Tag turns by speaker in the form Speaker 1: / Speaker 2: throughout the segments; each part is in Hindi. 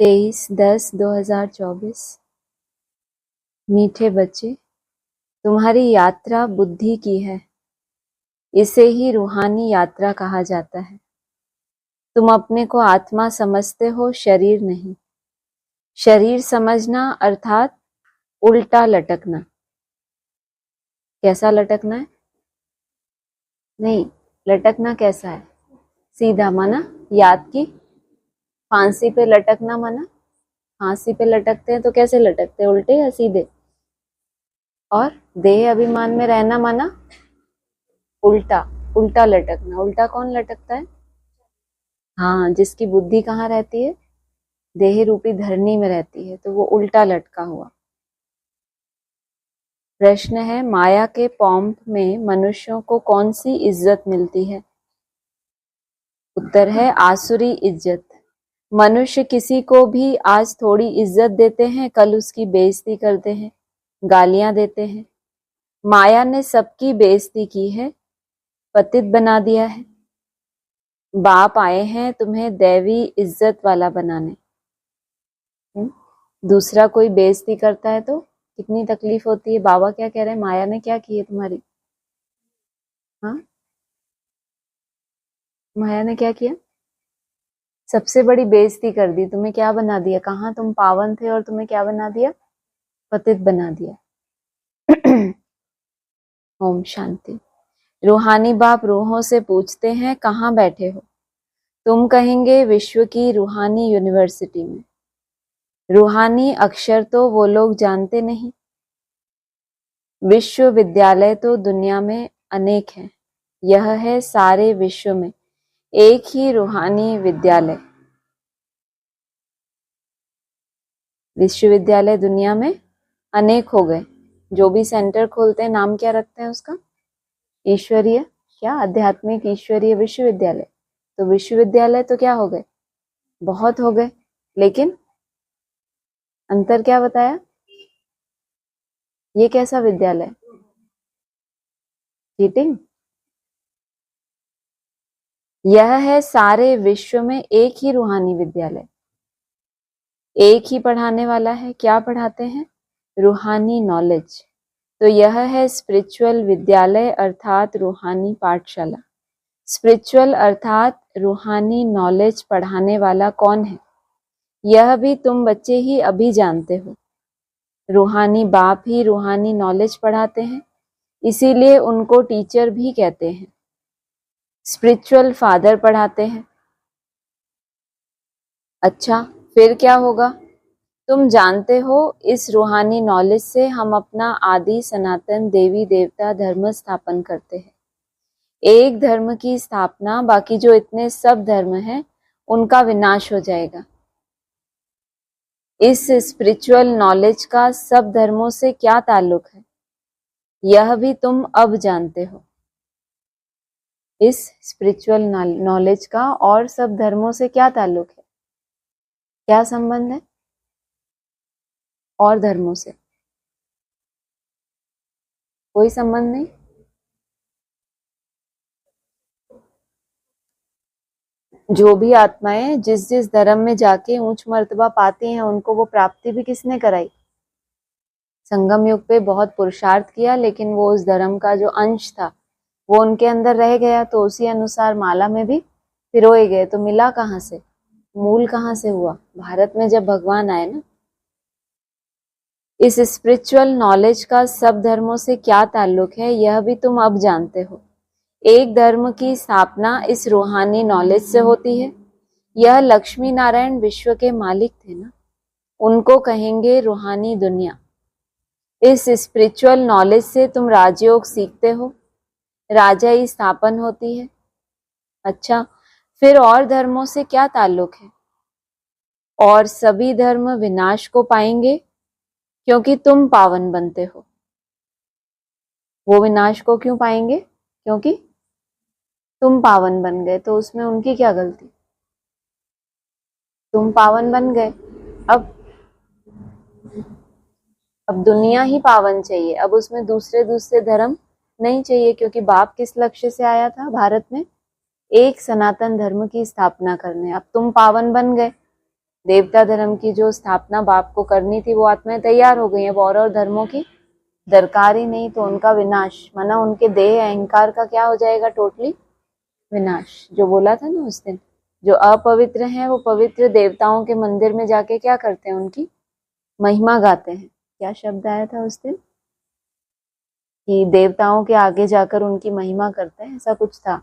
Speaker 1: 23/10/2024। मीठे बच्चे, तुम्हारी यात्रा बुद्धि की है। इसे ही रूहानी यात्रा कहा जाता है। तुम अपने को आत्मा समझते हो, शरीर नहीं। शरीर समझना अर्थात उल्टा लटकना। कैसा लटकना है? नहीं, लटकना कैसा है? सीधा माना याद की फांसी पे लटकना माना फांसी पे लटकते हैं तो कैसे लटकते हैं, उल्टे या सीधे? और देह अभिमान में रहना माना उल्टा, उल्टा लटकना। उल्टा कौन लटकता है? हाँ, जिसकी बुद्धि कहाँ रहती है? देह रूपी धरनी में रहती है, तो वो उल्टा लटका हुआ। प्रश्न है, माया के पॉम्प में मनुष्यों को कौन सी इज्जत मिलती है? उत्तर है आसुरी इज्जत। मनुष्य किसी को भी आज थोड़ी इज्जत देते हैं, कल उसकी बेइज्जती करते हैं, गालियां देते हैं। माया ने सबकी बेइज्जती की है, पतित बना दिया है। बाप आए हैं तुम्हें दैवी इज्जत वाला बनाने। दूसरा कोई बेइज्जती करता है तो कितनी तकलीफ होती है। बाबा क्या कह रहे हैं, माया ने क्या की है तुम्हारी? हाँ, माया ने क्या किया? सबसे बड़ी बेइज्जती कर दी। तुम्हें क्या बना दिया? कहाँ तुम पावन थे और तुम्हें क्या बना दिया? पतित बना दिया। ओम शांति। रूहानी बाप रूहों से पूछते हैं कहाँ बैठे हो? तुम कहेंगे विश्व की रूहानी यूनिवर्सिटी में। रूहानी अक्षर तो वो लोग जानते नहीं। विश्वविद्यालय तो दुनिया में अनेक हैं। यह है सारे विश्व में एक ही रूहानी विद्यालय। विश्वविद्यालय दुनिया में अनेक हो गए। जो भी सेंटर खोलते हैं नाम क्या रखते हैं उसका? ईश्वरीय, क्या आध्यात्मिक ईश्वरीय विश्वविद्यालय। तो विश्वविद्यालय तो क्या हो गए? बहुत हो गए। लेकिन अंतर क्या बताया? ये कैसा विद्यालय? चीटिंग। यह है सारे विश्व में एक ही रूहानी विद्यालय, एक ही पढ़ाने वाला है। क्या पढ़ाते हैं? रूहानी नॉलेज। तो यह है स्पिरिचुअल विद्यालय अर्थात रूहानी पाठशाला। स्पिरिचुअल अर्थात रूहानी नॉलेज पढ़ाने वाला कौन है? यह भी तुम बच्चे ही अभी जानते हो। रूहानी बाप ही रूहानी नॉलेज पढ़ाते हैं, इसीलिए उनको टीचर भी कहते हैं। स्पिरिचुअल फादर पढ़ाते हैं। अच्छा, फिर क्या होगा? तुम जानते हो इस रूहानी नॉलेज से हम अपना आदि सनातन देवी देवता धर्म स्थापन करते हैं। एक धर्म की स्थापना, बाकी जो इतने सब धर्म हैं उनका विनाश हो जाएगा। इस स्पिरिचुअल नॉलेज का सब धर्मों से क्या ताल्लुक है, यह भी तुम अब जानते हो। इस स्पिरिचुअल नॉलेज का और सब धर्मों से क्या ताल्लुक है, क्या संबंध है और धर्मों से? कोई संबंध नहीं। जो भी आत्माएं जिस जिस धर्म में जाके ऊंच मर्तबा पाती हैं, उनको वो प्राप्ति भी किसने कराई? संगम युग पे बहुत पुरुषार्थ किया, लेकिन वो उस धर्म का जो अंश था वो उनके अंदर रह गया, तो उसी अनुसार माला में भी पिरोए गए। तो मिला कहाँ से? मूल कहाँ से हुआ? भारत में जब भगवान आए ना। इस स्पिरिचुअल नॉलेज का सब धर्मों से क्या ताल्लुक है, यह भी तुम अब जानते हो। एक धर्म की स्थापना इस रूहानी नॉलेज से होती है। यह लक्ष्मी नारायण विश्व के मालिक थे ना, उनको कहेंगे रूहानी दुनिया। इस स्पिरिचुअल नॉलेज से तुम राजयोग सीखते हो, राजाई स्थापन होती है। अच्छा, फिर और धर्मों से क्या ताल्लुक है? और सभी धर्म विनाश को पाएंगे क्योंकि तुम पावन बनते हो। वो विनाश को क्यों पाएंगे? क्योंकि तुम पावन बन गए। तो उसमें उनकी क्या गलती? तुम पावन बन गए। अब दुनिया ही पावन चाहिए, अब उसमें दूसरे दूसरे धर्म नहीं चाहिए, क्योंकि बाप किस लक्ष्य से आया था भारत में? एक सनातन धर्म की स्थापना करने। अब तुम पावन बन गए, देवता धर्म की जो स्थापना बाप को करनी थी वो आत्माएं तैयार हो गई हैं, और धर्मों की दरकार ही नहीं, तो उनका विनाश माना उनके देह अहंकार का क्या हो जाएगा, टोटली विनाश। जो बोला था ना उस दिन, जो अपवित्र हैं वो पवित्र देवताओं के मंदिर में जाके क्या करते हैं, उनकी महिमा गाते हैं। क्या शब्द आया था उस दिन, कि देवताओं के आगे जाकर उनकी महिमा करते हैं, ऐसा कुछ था,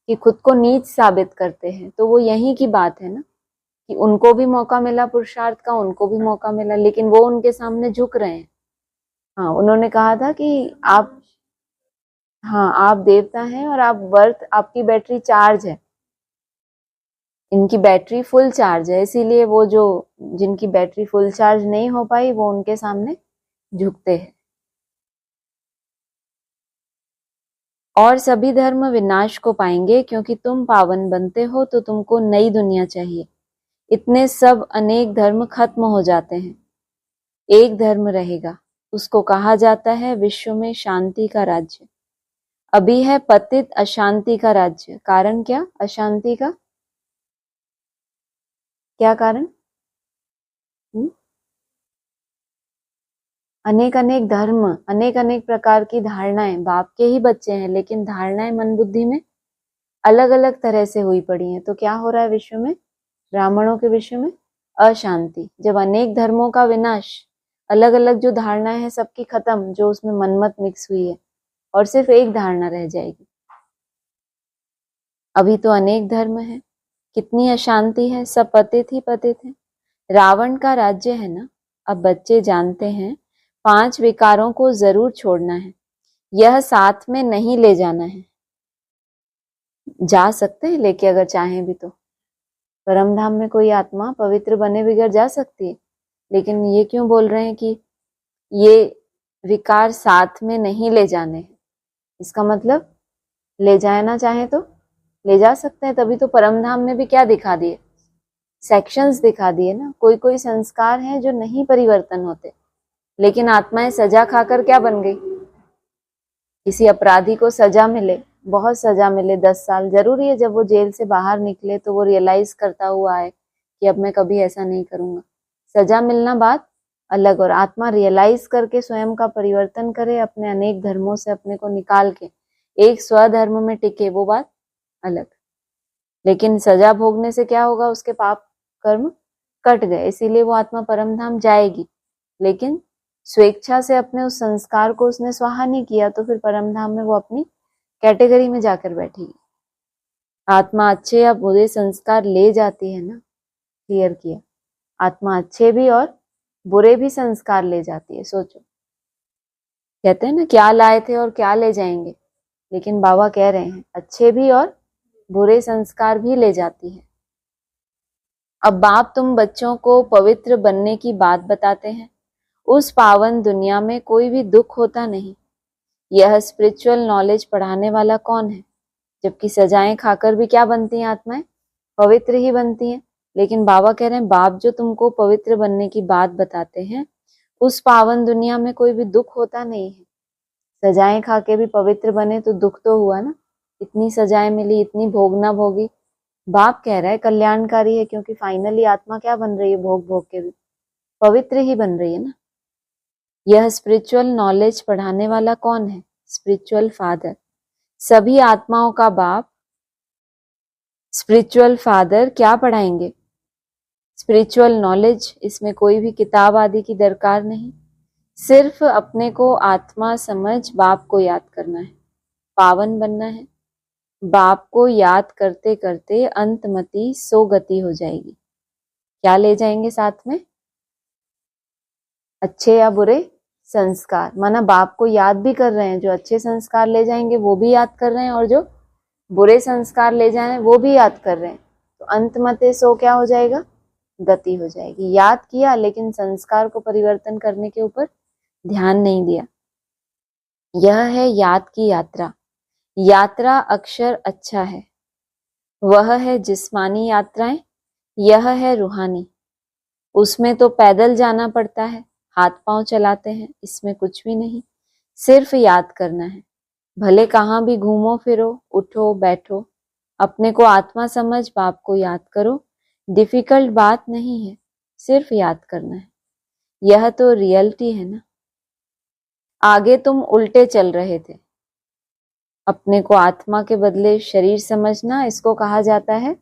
Speaker 1: कि खुद को नीच साबित करते हैं। तो वो यही की बात है ना, कि उनको भी मौका मिला पुरुषार्थ का, उनको भी मौका मिला, लेकिन वो उनके सामने झुक रहे हैं। हाँ, उन्होंने कहा था कि आप, हाँ आप देवता हैं और आप वर्थ, आपकी बैटरी चार्ज है, इनकी बैटरी फुल चार्ज है, इसीलिए वो जो जिनकी बैटरी फुल चार्ज नहीं हो पाई वो उनके सामने झुकते हैं। और सभी धर्म विनाश को पाएंगे, क्योंकि तुम पावन बनते हो तो तुमको नई दुनिया चाहिए। इतने सब अनेक धर्म खत्म हो जाते हैं, एक धर्म रहेगा, उसको कहा जाता है विश्व में शांति का राज्य। अभी है पतित अशांति का राज्य। कारण क्या अशांति का, क्या कारण? अनेक अनेक धर्म, अनेक अनेक प्रकार की धारणाएं, बाप के ही बच्चे हैं लेकिन धारणाएं मन बुद्धि में अलग अलग तरह से हुई पड़ी हैं। तो क्या हो रहा है विश्व में, ब्राह्मणों के विश्व में अशांति। जब अनेक धर्मों का विनाश, अलग अलग जो धारणाएं हैं सबकी खत्म, जो उसमें मनमत मिक्स हुई है, और सिर्फ एक धारणा रह जाएगी। अभी तो अनेक धर्म है, कितनी अशांति है, सब पतित ही पतित है। रावण का राज्य है ना। अब बच्चे जानते हैं 5 विकारों को जरूर छोड़ना है, यह साथ में नहीं ले जाना है। जा सकते हैं लेके, अगर चाहें भी तो परम धाम में कोई आत्मा पवित्र बने बगैर जा सकती है, लेकिन ये क्यों बोल रहे हैं कि ये विकार साथ में नहीं ले जाने हैं। इसका मतलब ले जाना चाहे तो ले जा सकते हैं। तभी तो परम धाम में भी क्या दिखा दिए, सेक्शंस दिखा दिए ना। कोई कोई संस्कार हैं जो नहीं परिवर्तन होते, लेकिन आत्माएं सजा खाकर क्या बन गई। किसी अपराधी को सजा मिले, बहुत सजा मिले 10 साल, जरूरी है जब वो जेल से बाहर निकले तो वो रियलाइज करता हुआ है कि अब मैं कभी ऐसा नहीं करूंगा। सजा मिलना बात अलग, और आत्मा रियलाइज करके स्वयं का परिवर्तन करे, अपने अनेक धर्मों से अपने को निकाल के एक स्वधर्म में टिके, वो बात अलग। लेकिन सजा भोगने से क्या होगा, उसके पाप कर्म कट गए, इसीलिए वो आत्मा परम धाम जाएगी। लेकिन स्वेच्छा से अपने उस संस्कार को उसने स्वाहा नहीं किया, तो फिर परम धाम में वो अपनी कैटेगरी में जाकर बैठेगी। आत्मा अच्छे या बुरे संस्कार ले जाती है ना, क्लियर किया। आत्मा अच्छे भी और बुरे भी संस्कार ले जाती है। सोचो, कहते हैं ना क्या लाए थे और क्या ले जाएंगे, लेकिन बाबा कह रहे हैं अच्छे भी और बुरे संस्कार भी ले जाती है। अब बाप तुम बच्चों को पवित्र बनने की बात बताते हैं। उस पावन दुनिया में कोई भी दुख होता नहीं। यह स्पिरिचुअल नॉलेज पढ़ाने वाला कौन है? जबकि सजाएं खाकर भी क्या बनती हैं आत्माएं, पवित्र ही बनती हैं। लेकिन बाबा कह रहे हैं बाप जो तुमको पवित्र बनने की बात बताते हैं, उस पावन दुनिया में कोई भी दुख होता नहीं है। सजाएं खा के भी पवित्र बने तो दुख तो हुआ ना, इतनी सजाएं मिली, इतनी भोगना भोगी। बाप कह रहा है कल्याणकारी है, क्योंकि फाइनली आत्मा क्या बन रही है, भोग भोग के भी पवित्र ही बन रही है ना। यह स्पिरिचुअल नॉलेज पढ़ाने वाला कौन है? स्पिरिचुअल फादर, सभी आत्माओं का बाप। स्पिरिचुअल फादर क्या पढ़ाएंगे? Spiritual knowledge. इसमें कोई भी किताब आदि की दरकार नहीं, सिर्फ अपने को आत्मा समझ बाप को याद करना है, पावन बनना है। बाप को याद करते करते अंतमति सो गति हो जाएगी। क्या ले जाएंगे साथ में? अच्छे या बुरे संस्कार। माना बाप को याद भी कर रहे हैं, जो अच्छे संस्कार ले जाएंगे वो भी याद कर रहे हैं, और जो बुरे संस्कार ले जाए वो भी याद कर रहे हैं। तो अंतमते सो क्या हो जाएगा, गति हो जाएगी। याद किया लेकिन संस्कार को परिवर्तन करने के ऊपर ध्यान नहीं दिया। यह है याद की यात्रा। यात्रा अक्षर अच्छा है, वह है जिस्मानी यात्राएं, यह है रूहानी। उसमें तो पैदल जाना पड़ता है, हाथ पांव चलाते हैं, इसमें कुछ भी नहीं, सिर्फ याद करना है। भले कहाँ भी घूमो फिरो, उठो बैठो, अपने को आत्मा समझ बाप को याद करो। डिफिकल्ट बात नहीं है, सिर्फ याद करना है। यह तो रियलिटी है ना। आगे तुम उल्टे चल रहे थे। अपने को आत्मा के बदले शरीर समझना, इसको कहा जाता है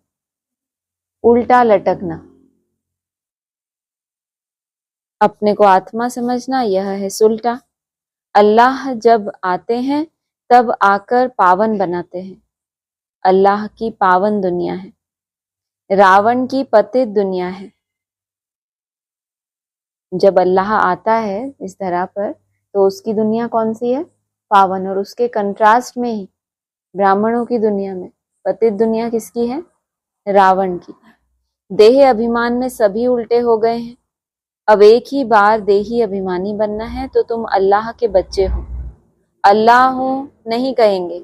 Speaker 1: उल्टा लटकना। अपने को आत्मा समझना, यह है सुलटा। अल्लाह जब आते हैं तब आकर पावन बनाते हैं। अल्लाह की पावन दुनिया है, रावण की पतित दुनिया है। जब अल्लाह आता है इस धरा पर तो उसकी दुनिया कौन सी है? पावन। और उसके कंट्रास्ट में ही ब्राह्मणों की दुनिया में पतित दुनिया किसकी है? रावण की। देह अभिमान में सभी उल्टे हो गए हैं। अब एक ही बार देही अभिमानी बनना है तो तुम अल्लाह के बच्चे हो। अल्लाह हूं नहीं कहेंगे,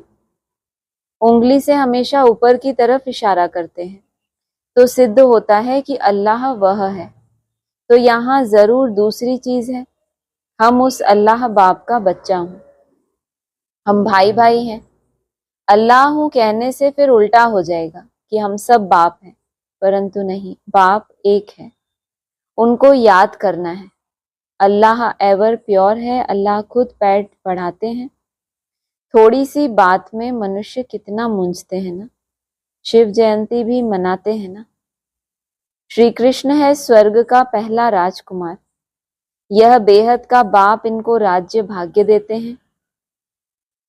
Speaker 1: उंगली से हमेशा ऊपर की तरफ इशारा करते हैं तो सिद्ध होता है कि अल्लाह वह है। तो यहाँ जरूर दूसरी चीज है, हम उस अल्लाह बाप का बच्चा हूं, हम भाई भाई हैं। अल्लाह हूं कहने से फिर उल्टा हो जाएगा कि हम सब बाप हैं, परंतु नहीं, बाप एक है, उनको याद करना है। अल्लाह एवर प्योर है, अल्लाह खुद पेट पढ़ाते हैं। थोड़ी सी बात में मनुष्य कितना मूंझते हैं ना। शिव जयंती भी मनाते हैं ना। श्री कृष्ण है स्वर्ग का पहला राजकुमार, यह बेहद का बाप इनको राज्य भाग्य देते हैं।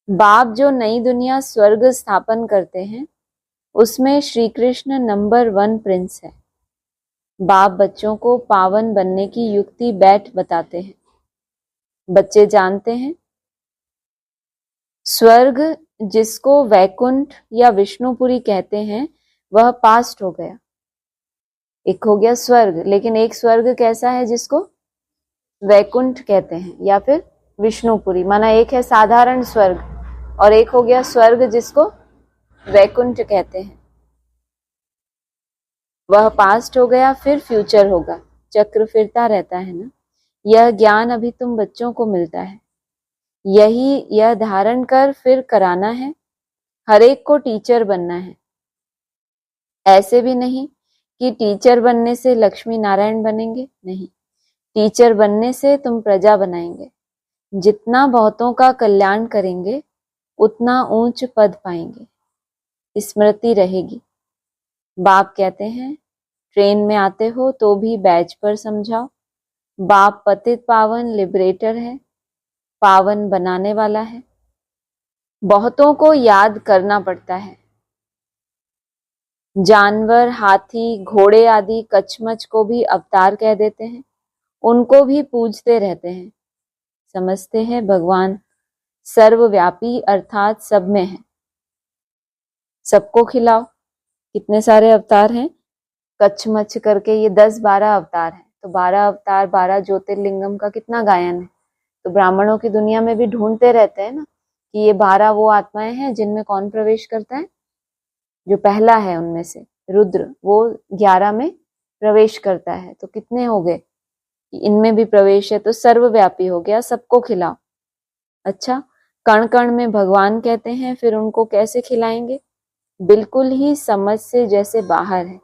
Speaker 1: बाप जो नई दुनिया स्वर्ग स्थापन करते हैं उसमें श्री कृष्ण नंबर 1 प्रिंस है। बाप बच्चों को पावन बनने की युक्ति बैठ बताते हैं। बच्चे जानते हैं स्वर्ग जिसको वैकुंठ या विष्णुपुरी कहते हैं वह पास्ट हो गया। एक हो गया स्वर्ग, लेकिन एक स्वर्ग कैसा है जिसको वैकुंठ कहते हैं या फिर विष्णुपुरी, माना एक है साधारण स्वर्ग और एक हो गया स्वर्ग जिसको वैकुंठ कहते हैं। वह पास्ट हो गया, फिर फ्यूचर होगा, चक्र फिरता रहता है ना। यह ज्ञान अभी तुम बच्चों को मिलता है, यह धारण कर फिर कराना है। हर एक को टीचर बनना है। ऐसे भी नहीं कि टीचर बनने से लक्ष्मी नारायण बनेंगे, नहीं, टीचर बनने से तुम प्रजा बनाएंगे। जितना बहुतों का कल्याण करेंगे उतना ऊंच पद पाएंगे, स्मृति रहेगी। बाप कहते हैं ट्रेन में आते हो तो भी बैच पर समझाओ। बाप पतित पावन लिबरेटर है, पावन बनाने वाला है। बहुतों को याद करना पड़ता है। जानवर, हाथी, घोड़े आदि कचमच को भी अवतार कह देते हैं, उनको भी पूजते रहते हैं। समझते हैं भगवान सर्वव्यापी अर्थात सब में है। सबको खिलाओ। कितने सारे अवतार हैं? कचमच करके ये 10-12 अवतार हैं। तो 12 अवतार 12 ज्योतिर्लिंगम का कितना गायन है। तो ब्राह्मणों की दुनिया में भी ढूंढते रहते हैं ना कि ये 12 वो आत्माएं हैं जिनमें कौन प्रवेश करता है। जो पहला है उनमें से रुद्र, वो 11 में प्रवेश करता है। तो कितने हो गए? इनमें भी प्रवेश है तो सर्वव्यापी हो गया, सबको खिलाओ। अच्छा, कण कण में भगवान कहते हैं, फिर उनको कैसे खिलाएंगे? बिल्कुल ही समझ से जैसे बाहर है।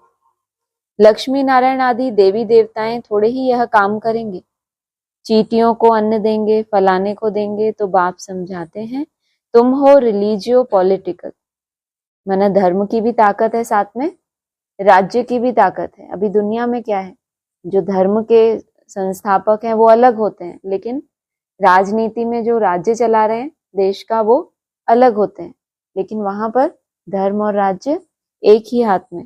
Speaker 1: लक्ष्मी नारायण आदि देवी देवताएं थोड़े ही यह काम करेंगे। चींटियों को अन्न देंगे, फलाने को देंगे। तो बाप समझाते हैं तुम हो रिलीजियो पॉलिटिकल, माना धर्म की भी ताकत है, साथ में राज्य की भी ताकत है। अभी दुनिया में क्या है, जो धर्म के संस्थापक हैं वो अलग होते हैं, लेकिन राजनीति में जो राज्य चला रहे हैं देश का वो अलग होते हैं। लेकिन वहां पर धर्म और राज्य एक ही हाथ में।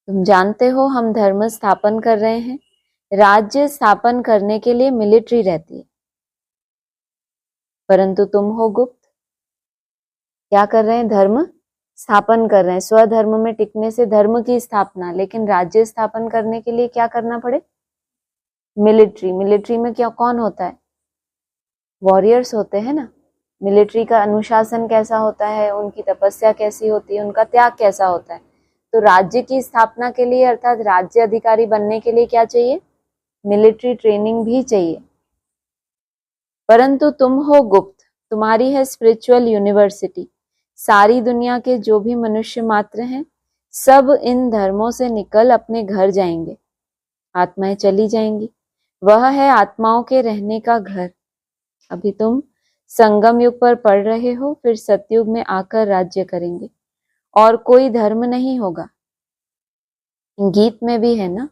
Speaker 1: तुम जानते हो हम धर्म स्थापन कर रहे हैं, राज्य स्थापन करने के लिए मिलिट्री रहती है, परंतु तुम हो गुप्त। क्या कर रहे हैं? धर्म स्थापन कर रहे हैं। स्वधर्म में टिकने से धर्म की स्थापना, लेकिन राज्य स्थापन करने के लिए क्या करना पड़े? मिलिट्री। मिलिट्री में क्या कौन होता है? वॉरियर्स होते हैं ना। मिलिट्री का अनुशासन कैसा होता है, उनकी तपस्या कैसी होती है, उनका त्याग कैसा होता है। तो राज्य की स्थापना के लिए अर्थात राज्य अधिकारी बनने के लिए क्या चाहिए? मिलिट्री ट्रेनिंग भी चाहिए। परंतु तुम हो गुप्त, तुम्हारी है स्पिरिचुअल यूनिवर्सिटी। सारी दुनिया के जो भी मनुष्य मात्र हैं सब इन धर्मों से निकल अपने घर जाएंगे। आत्माएं चली जाएंगी। वह है आत्माओं के रहने का घर। अभी तुम संगम युग पर पढ़ रहे हो, फिर सतयुग में आकर राज्य करेंगे और कोई धर्म नहीं होगा। गीत में भी है ना,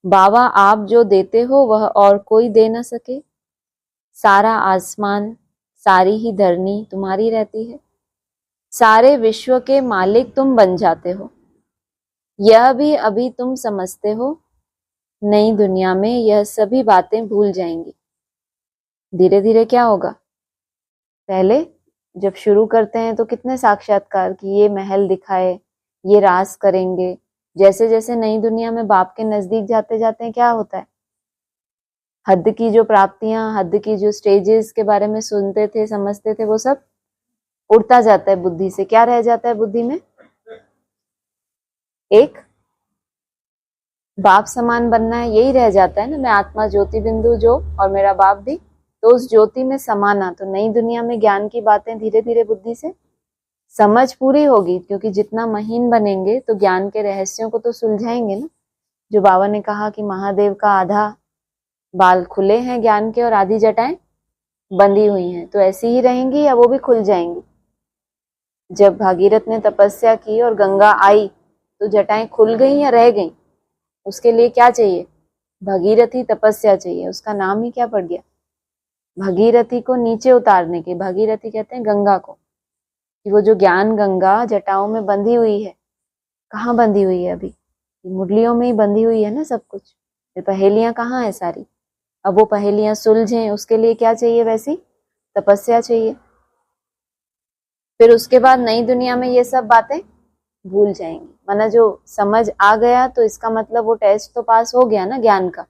Speaker 1: बाबा आप जो देते हो वह और कोई दे न सके। सारा आसमान, सारी ही धरनी तुम्हारी रहती है। सारे विश्व के मालिक तुम बन जाते हो। यह भी अभी तुम समझते हो। नई दुनिया में यह सभी बातें भूल जाएंगी। धीरे धीरे क्या होगा, पहले जब शुरू करते हैं तो कितने साक्षात्कार कि ये महल दिखाए, ये रास करेंगे। जैसे जैसे नई दुनिया में बाप के नजदीक जाते जाते हैं क्या होता है, हद की जो प्राप्तियां, हद की जो स्टेजेस के बारे में सुनते थे, समझते थे, वो सब उड़ता जाता है बुद्धि से। क्या रह जाता है बुद्धि में, एक बाप समान बनना है, यही रह जाता है ना। मैं आत्मा ज्योति बिंदु जो, और मेरा बाप भी, तो उस ज्योति में समाना। तो नई दुनिया में ज्ञान की बातें धीरे धीरे बुद्धि से समझ पूरी होगी, क्योंकि जितना महीन बनेंगे तो ज्ञान के रहस्यों को तो सुलझाएंगे ना। जो बाबा ने कहा कि महादेव का आधा बाल खुले हैं ज्ञान के और आधी जटाएं बंधी हुई हैं, तो ऐसी ही रहेंगी या वो भी खुल जाएंगी। जब भागीरथ ने तपस्या की और गंगा आई तो जटाएं खुल गई या रह गई? उसके लिए क्या चाहिए, भगीरथी तपस्या चाहिए। उसका नाम ही क्या पड़ गया, भगीरथी को नीचे उतारने की। भगीरथी कहते हैं गंगा को, कि वो जो ज्ञान गंगा जटाओं में बंधी हुई है, कहाँ बंधी हुई है? अभी मुरलियों में ही बंधी हुई है ना सब कुछ। फिर पहेलियां कहाँ है सारी? अब वो पहेलियां सुलझें, उसके लिए क्या चाहिए? वैसी तपस्या चाहिए। फिर उसके बाद नई दुनिया में ये सब बातें भूल जाएंगी। माना जो समझ आ गया तो इसका मतलब वो टेस्ट तो पास हो गया ना ज्ञान का।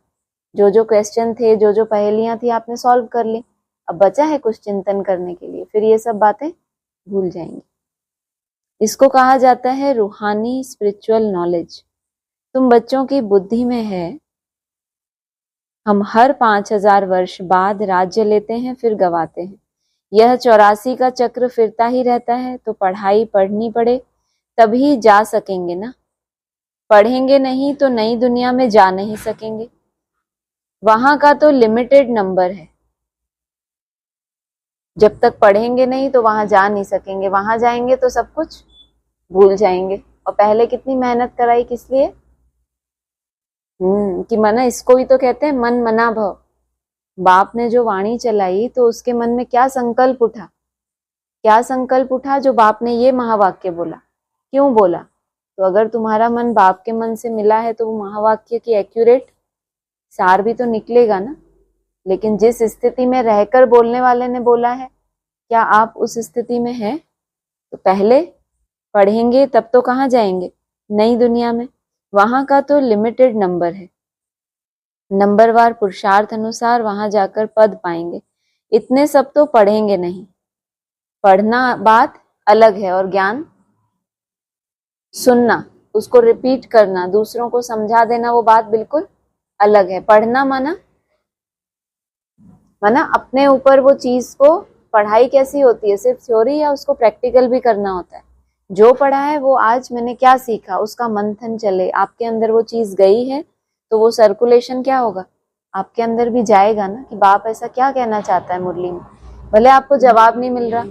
Speaker 1: जो जो क्वेश्चन थे, जो जो पहेलियां थी, आपने सॉल्व कर ली। अब बचा है कुछ चिंतन करने के लिए, फिर ये सब बातें भूल जाएंगी। इसको कहा जाता है रूहानी स्पिरिचुअल नॉलेज। तुम बच्चों की बुद्धि में है, हम हर 5000 वर्ष बाद राज्य लेते हैं फिर गवाते हैं। यह 84 का चक्र फिरता ही रहता है। तो पढ़ाई पढ़नी पड़े तभी जा सकेंगे ना। पढ़ेंगे नहीं तो नई दुनिया में जा नहीं सकेंगे। वहां का तो लिमिटेड नंबर है। जब तक पढ़ेंगे नहीं तो वहां जा नहीं सकेंगे। वहां जाएंगे तो सब कुछ भूल जाएंगे। और पहले कितनी मेहनत कराई, किस लिए? कि मना, इसको ही तो कहते हैं मन मना भव। बाप ने जो वाणी चलाई तो उसके मन में क्या संकल्प उठा, क्या संकल्प उठा जो बाप ने ये महावाक्य बोला। क्यों बोला? तो अगर तुम्हारा मन बाप के मन से मिला है तो वो महावाक्य की एक्यूरेट सार भी तो निकलेगा ना। लेकिन जिस स्थिति में रहकर बोलने वाले ने बोला है, क्या आप उस स्थिति में हैं? तो पहले पढ़ेंगे तब तो कहाँ जाएंगे, नई दुनिया में। वहां का तो लिमिटेड नंबर है। नंबरवार पुरुषार्थ अनुसार वहां जाकर पद पाएंगे। इतने सब तो पढ़ेंगे नहीं। पढ़ना बात अलग है और ज्ञान सुनना, उसको रिपीट करना, दूसरों को समझा देना, वो बात बिल्कुल अलग है। पढ़ना माना अपने ऊपर वो चीज को, पढ़ाई कैसी होती है, सिर्फ थ्योरी, या उसको प्रैक्टिकल भी करना होता है। जो पढ़ा है वो आज मैंने क्या सीखा, उसका मंथन चले। आपके अंदर वो चीज गई है तो वो सर्कुलेशन क्या होगा, आपके अंदर भी जाएगा ना, कि बाप ऐसा क्या कहना चाहता है मुरली में। भले आपको जवाब नहीं मिल रहा,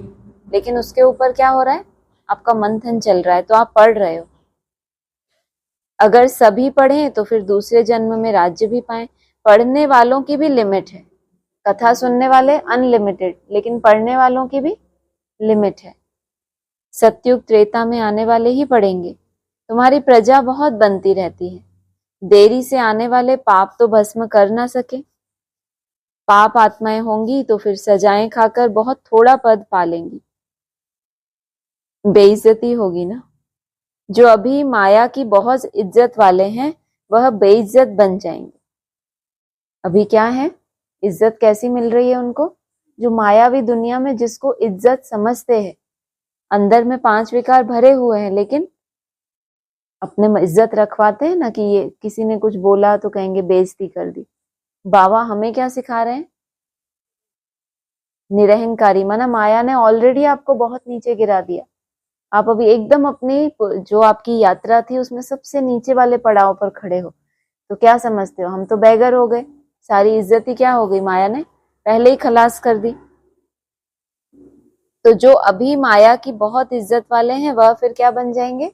Speaker 1: लेकिन उसके ऊपर क्या हो रहा है, आपका मंथन चल रहा है, तो आप पढ़ रहे हो। अगर सभी पढ़ें तो फिर दूसरे जन्म में राज्य भी पाएं। पढ़ने वालों की भी लिमिट है। कथा सुनने वाले अनलिमिटेड, लेकिन पढ़ने वालों की भी लिमिट है। सतयुग त्रेता में आने वाले ही पढ़ेंगे। तुम्हारी प्रजा बहुत बनती रहती है। देरी से आने वाले पाप तो भस्म कर ना सके। पाप आत्माएं होंगी तो फिर सजाएं खाकर बहुत थोड़ा पद पा लेंगी। बेइज्जती होगी ना। जो अभी माया की बहुत इज्जत वाले हैं वह बेइज्जत बन जाएंगे। अभी क्या है, इज्जत कैसी मिल रही है उनको? जो मायावी दुनिया में जिसको इज्जत समझते हैं, अंदर में 5 विकार भरे हुए हैं, लेकिन अपने में इज्जत रखवाते हैं ना, कि ये किसी ने कुछ बोला तो कहेंगे बेइज्जती कर दी। बाबा हमें क्या सिखा रहे हैं? निरहंकारी। माना माया ने ऑलरेडी आपको बहुत नीचे गिरा दिया। आप अभी एकदम अपनी जो आपकी यात्रा थी उसमें सबसे नीचे वाले पड़ाव पर खड़े हो। तो क्या समझते हो, हम तो बेगर हो गए, सारी इज्जत ही क्या हो गई, माया ने पहले ही खलास कर दी। तो जो अभी माया की बहुत इज्जत वाले हैं वह फिर क्या बन जाएंगे,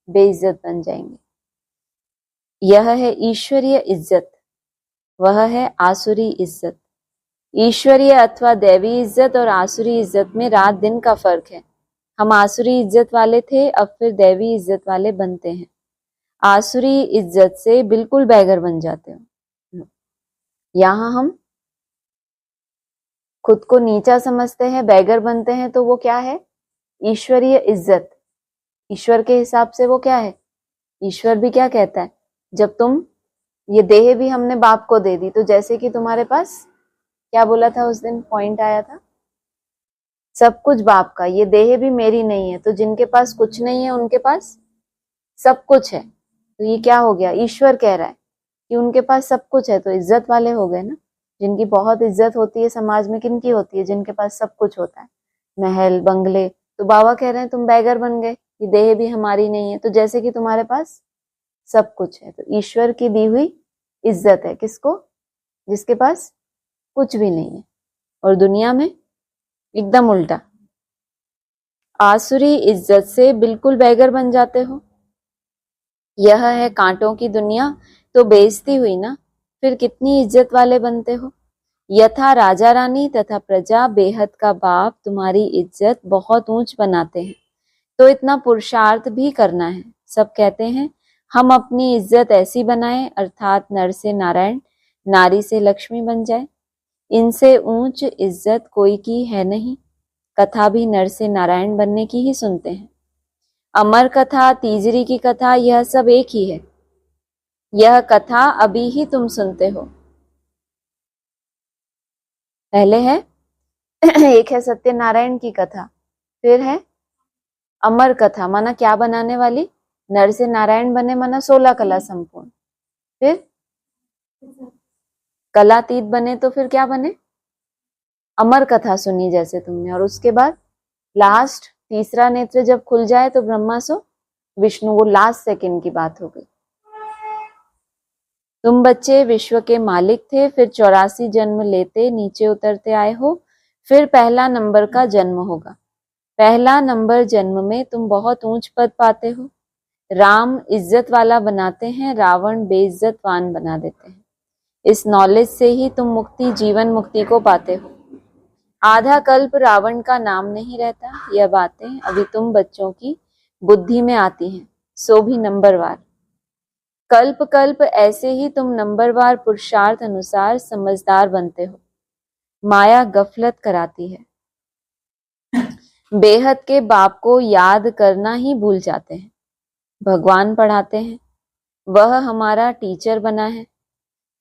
Speaker 1: बेइज्जत बन जाएंगे। यह है ईश्वरीय इज्जत, वह है आसुरी इज्जत। ईश्वरीय अथवा दैवी इज्जत और आसुरी इज्जत में रात दिन का फर्क है। हम आसुरी इज्जत वाले थे, अब फिर दैवी इज्जत वाले बनते हैं। आसुरी इज्जत से बिल्कुल बैगर बन जाते हो। यहां हम खुद को नीचा समझते हैं, बैगर बनते हैं, तो वो क्या है, ईश्वरीय इज्जत। ईश्वर के हिसाब से वो क्या है, ईश्वर भी क्या कहता है, जब तुम ये देह भी हमने बाप को दे दी, तो जैसे कि तुम्हारे पास क्या बोला था उस दिन, पॉइंट आया था, सब कुछ बाप का, ये देह भी मेरी नहीं है। तो जिनके पास कुछ नहीं है उनके पास सब कुछ है। तो ये क्या हो गया, ईश्वर कह रहा है कि उनके पास सब कुछ है, तो इज्जत वाले हो गए ना। जिनकी बहुत इज्जत होती है समाज में, किनकी होती है, जिनके पास सब कुछ होता है, महल बंगले। तो बाबा कह रहे हैं तुम बैगर बन गए, ये देह भी हमारी नहीं है। तो जैसे कि तुम्हारे पास सब कुछ है, तो ईश्वर की दी हुई इज्जत है किसको, जिसके पास कुछ भी नहीं है। और दुनिया में एकदम उल्टा, आसुरी इज्जत से बिल्कुल बैगर बन जाते हो। यह है कांटों की दुनिया, तो बेइज्जती हुई ना, फिर कितनी इज्जत वाले बनते हो। यथा राजा रानी तथा प्रजा बेहद का बाप तुम्हारी इज्जत बहुत ऊंच बनाते हैं, तो इतना पुरुषार्थ भी करना है। सब कहते हैं हम अपनी इज्जत ऐसी बनाएं, अर्थात नर से नारायण, नारी से लक्ष्मी बन जाए। इनसे ऊंच इज्जत कोई की है नहीं। कथा भी नर से नारायण बनने की ही सुनते हैं। अमर कथा, तीजरी की कथा, यह सब एक ही है। यह कथा अभी ही तुम सुनते हो। पहले है एक है सत्यनारायण की कथा, फिर है अमर कथा, माना क्या बनाने वाली, नर से नारायण बने, माना 16 कला संपूर्ण। फिर कलातीत बने, तो फिर क्या बने, अमर कथा सुनी जैसे तुमने। और उसके बाद लास्ट तीसरा नेत्र जब खुल जाए तो ब्रह्मा सो विष्णु, वो लास्ट सेकंड की बात हो गई। तुम बच्चे विश्व के मालिक थे, फिर 84 जन्म लेते नीचे उतरते आए हो, फिर पहला नंबर का जन्म होगा। पहला नंबर जन्म में तुम बहुत ऊंच पद पाते हो। राम इज्जत वाला बनाते हैं, रावण बेइज्जतवान बना देते हैं। इस नॉलेज से ही तुम मुक्ति, जीवन मुक्ति को पाते हो। आधा कल्प रावण का नाम नहीं रहता। यह बातें अभी तुम बच्चों की बुद्धि में आती हैं, सो भी नंबरवार। कल्प कल्प ऐसे ही तुम नंबरवार पुरुषार्थ अनुसार समझदार बनते हो। माया गफलत कराती है, बेहद के बाप को याद करना ही भूल जाते हैं। भगवान पढ़ाते हैं, वह हमारा टीचर बना है,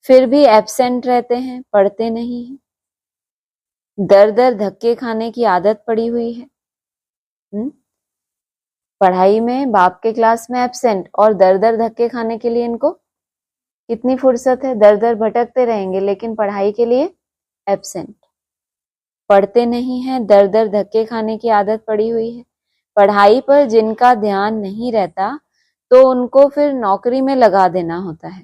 Speaker 1: फिर भी एब्सेंट रहते हैं, पढ़ते नहीं हैं। दर दर धक्के खाने की आदत पड़ी हुई है। पढ़ाई में बाप के क्लास में एब्सेंट, और दर दर धक्के खाने के लिए इनको कितनी फुर्सत है, दर दर भटकते रहेंगे, लेकिन पढ़ाई के लिए एब्सेंट। पढ़ते नहीं हैं, दर दर धक्के खाने की आदत पड़ी हुई है। पढ़ाई पर जिनका ध्यान नहीं रहता तो उनको फिर नौकरी में लगा देना होता है।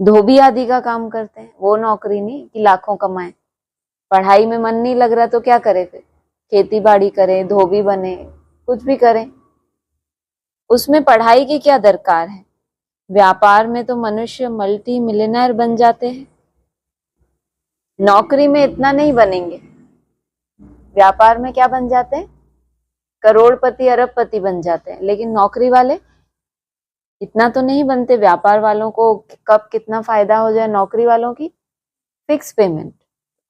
Speaker 1: धोबी आदि का काम करते हैं, वो नौकरी नहीं कि लाखों कमाए। पढ़ाई में मन नहीं लग रहा तो क्या करे, फिर खेती बाड़ी करें, धोबी बने, कुछ भी करें। उसमें पढ़ाई की क्या दरकार है। व्यापार में तो मनुष्य मल्टी मिलियनर बन जाते हैं, नौकरी में इतना नहीं बनेंगे। व्यापार में क्या बन जाते हैं, करोड़पति अरबपति बन जाते हैं, लेकिन नौकरी वाले इतना तो नहीं बनते। व्यापार वालों को कब कितना फायदा हो जाए, नौकरी वालों की फिक्स पेमेंट।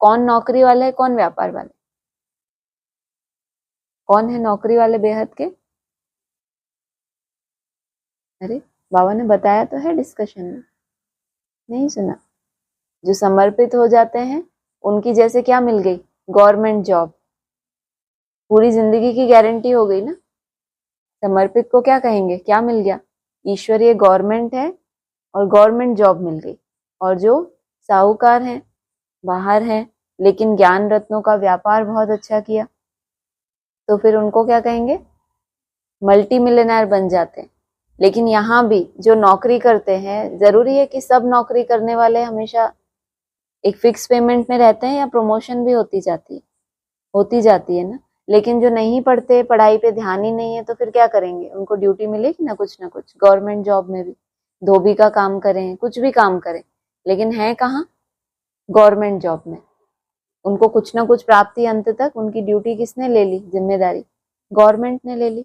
Speaker 1: कौन नौकरी वाले है, कौन व्यापार वाले, कौन है नौकरी वाले बेहद के। अरे बाबा ने बताया तो है डिस्कशन में, नहीं सुना। जो समर्पित हो जाते हैं उनकी जैसे क्या मिल गई, गवर्नमेंट जॉब, पूरी जिंदगी की गारंटी हो गई ना। समर्पित को क्या कहेंगे, क्या मिल गया, ईश्वरीय गवर्नमेंट है और गवर्नमेंट जॉब मिल गई। और जो साहूकार हैं, बाहर हैं, लेकिन ज्ञान रत्नों का व्यापार बहुत अच्छा किया, तो फिर उनको क्या कहेंगे, मल्टी मिलियनर बन जाते हैं। लेकिन यहाँ भी जो नौकरी करते हैं, जरूरी है कि सब नौकरी करने वाले हमेशा एक फिक्स पेमेंट में रहते हैं या प्रमोशन भी होती जाती है ना। लेकिन जो नहीं पढ़ते, पढ़ाई पे ध्यान ही नहीं है, तो फिर क्या करेंगे? उनको ड्यूटी मिलेगी ना कुछ गवर्नमेंट जॉब में भी, धोबी का काम करें, कुछ भी काम करें, लेकिन है कहाँ? गवर्नमेंट जॉब में। उनको कुछ ना कुछ प्राप्ति, अंत तक उनकी ड्यूटी किसने ले ली, जिम्मेदारी गवर्नमेंट ने ले ली।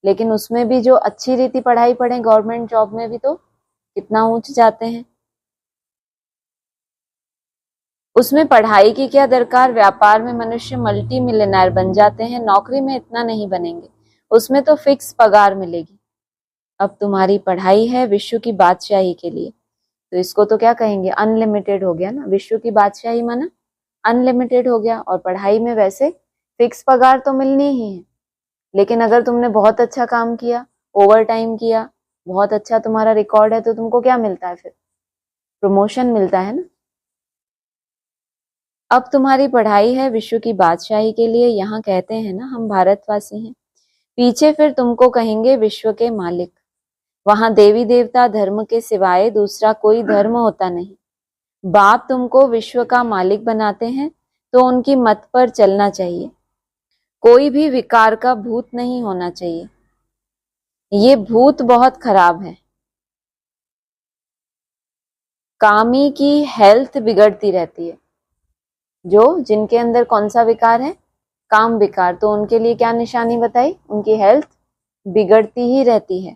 Speaker 1: लेकिन उसमें भी जो अच्छी रीति पढ़ाई पढ़े गवर्नमेंट जॉब में भी, तो कितना ऊंच जाते हैं। उसमें पढ़ाई की क्या दरकार, व्यापार में मनुष्य मल्टी मिलियनर बन जाते हैं, नौकरी में इतना नहीं बनेंगे, उसमें तो फिक्स पगार मिलेगी। अब तुम्हारी पढ़ाई है विश्व की बादशाही के लिए, तो इसको तो क्या कहेंगे, अनलिमिटेड हो गया ना। विश्व की बादशाही माना अनलिमिटेड हो गया। और पढ़ाई में वैसे फिक्स पगार तो मिलनी ही है, लेकिन अगर तुमने बहुत अच्छा काम किया, ओवर टाइम किया, बहुत अच्छा तुम्हारा रिकॉर्ड है, तो तुमको क्या मिलता है? फिर प्रमोशन मिलता है ना। अब तुम्हारी पढ़ाई है विश्व की बादशाही के लिए, यहाँ कहते हैं ना हम भारतवासी हैं। पीछे फिर तुमको कहेंगे विश्व के मालिक। वहां देवी देवता धर्म के सिवाय दूसरा कोई धर्म होता नहीं। बाप तुमको विश्व का मालिक बनाते हैं, तो उनकी मत पर चलना चाहिए। कोई भी विकार का भूत नहीं होना चाहिए। ये भूत बहुत खराब है। कामी की हेल्थ बिगड़ती रहती है। जिनके अंदर कौन सा विकार है? काम विकार। तो उनके लिए क्या निशानी बताई? उनकी हेल्थ बिगड़ती ही रहती है,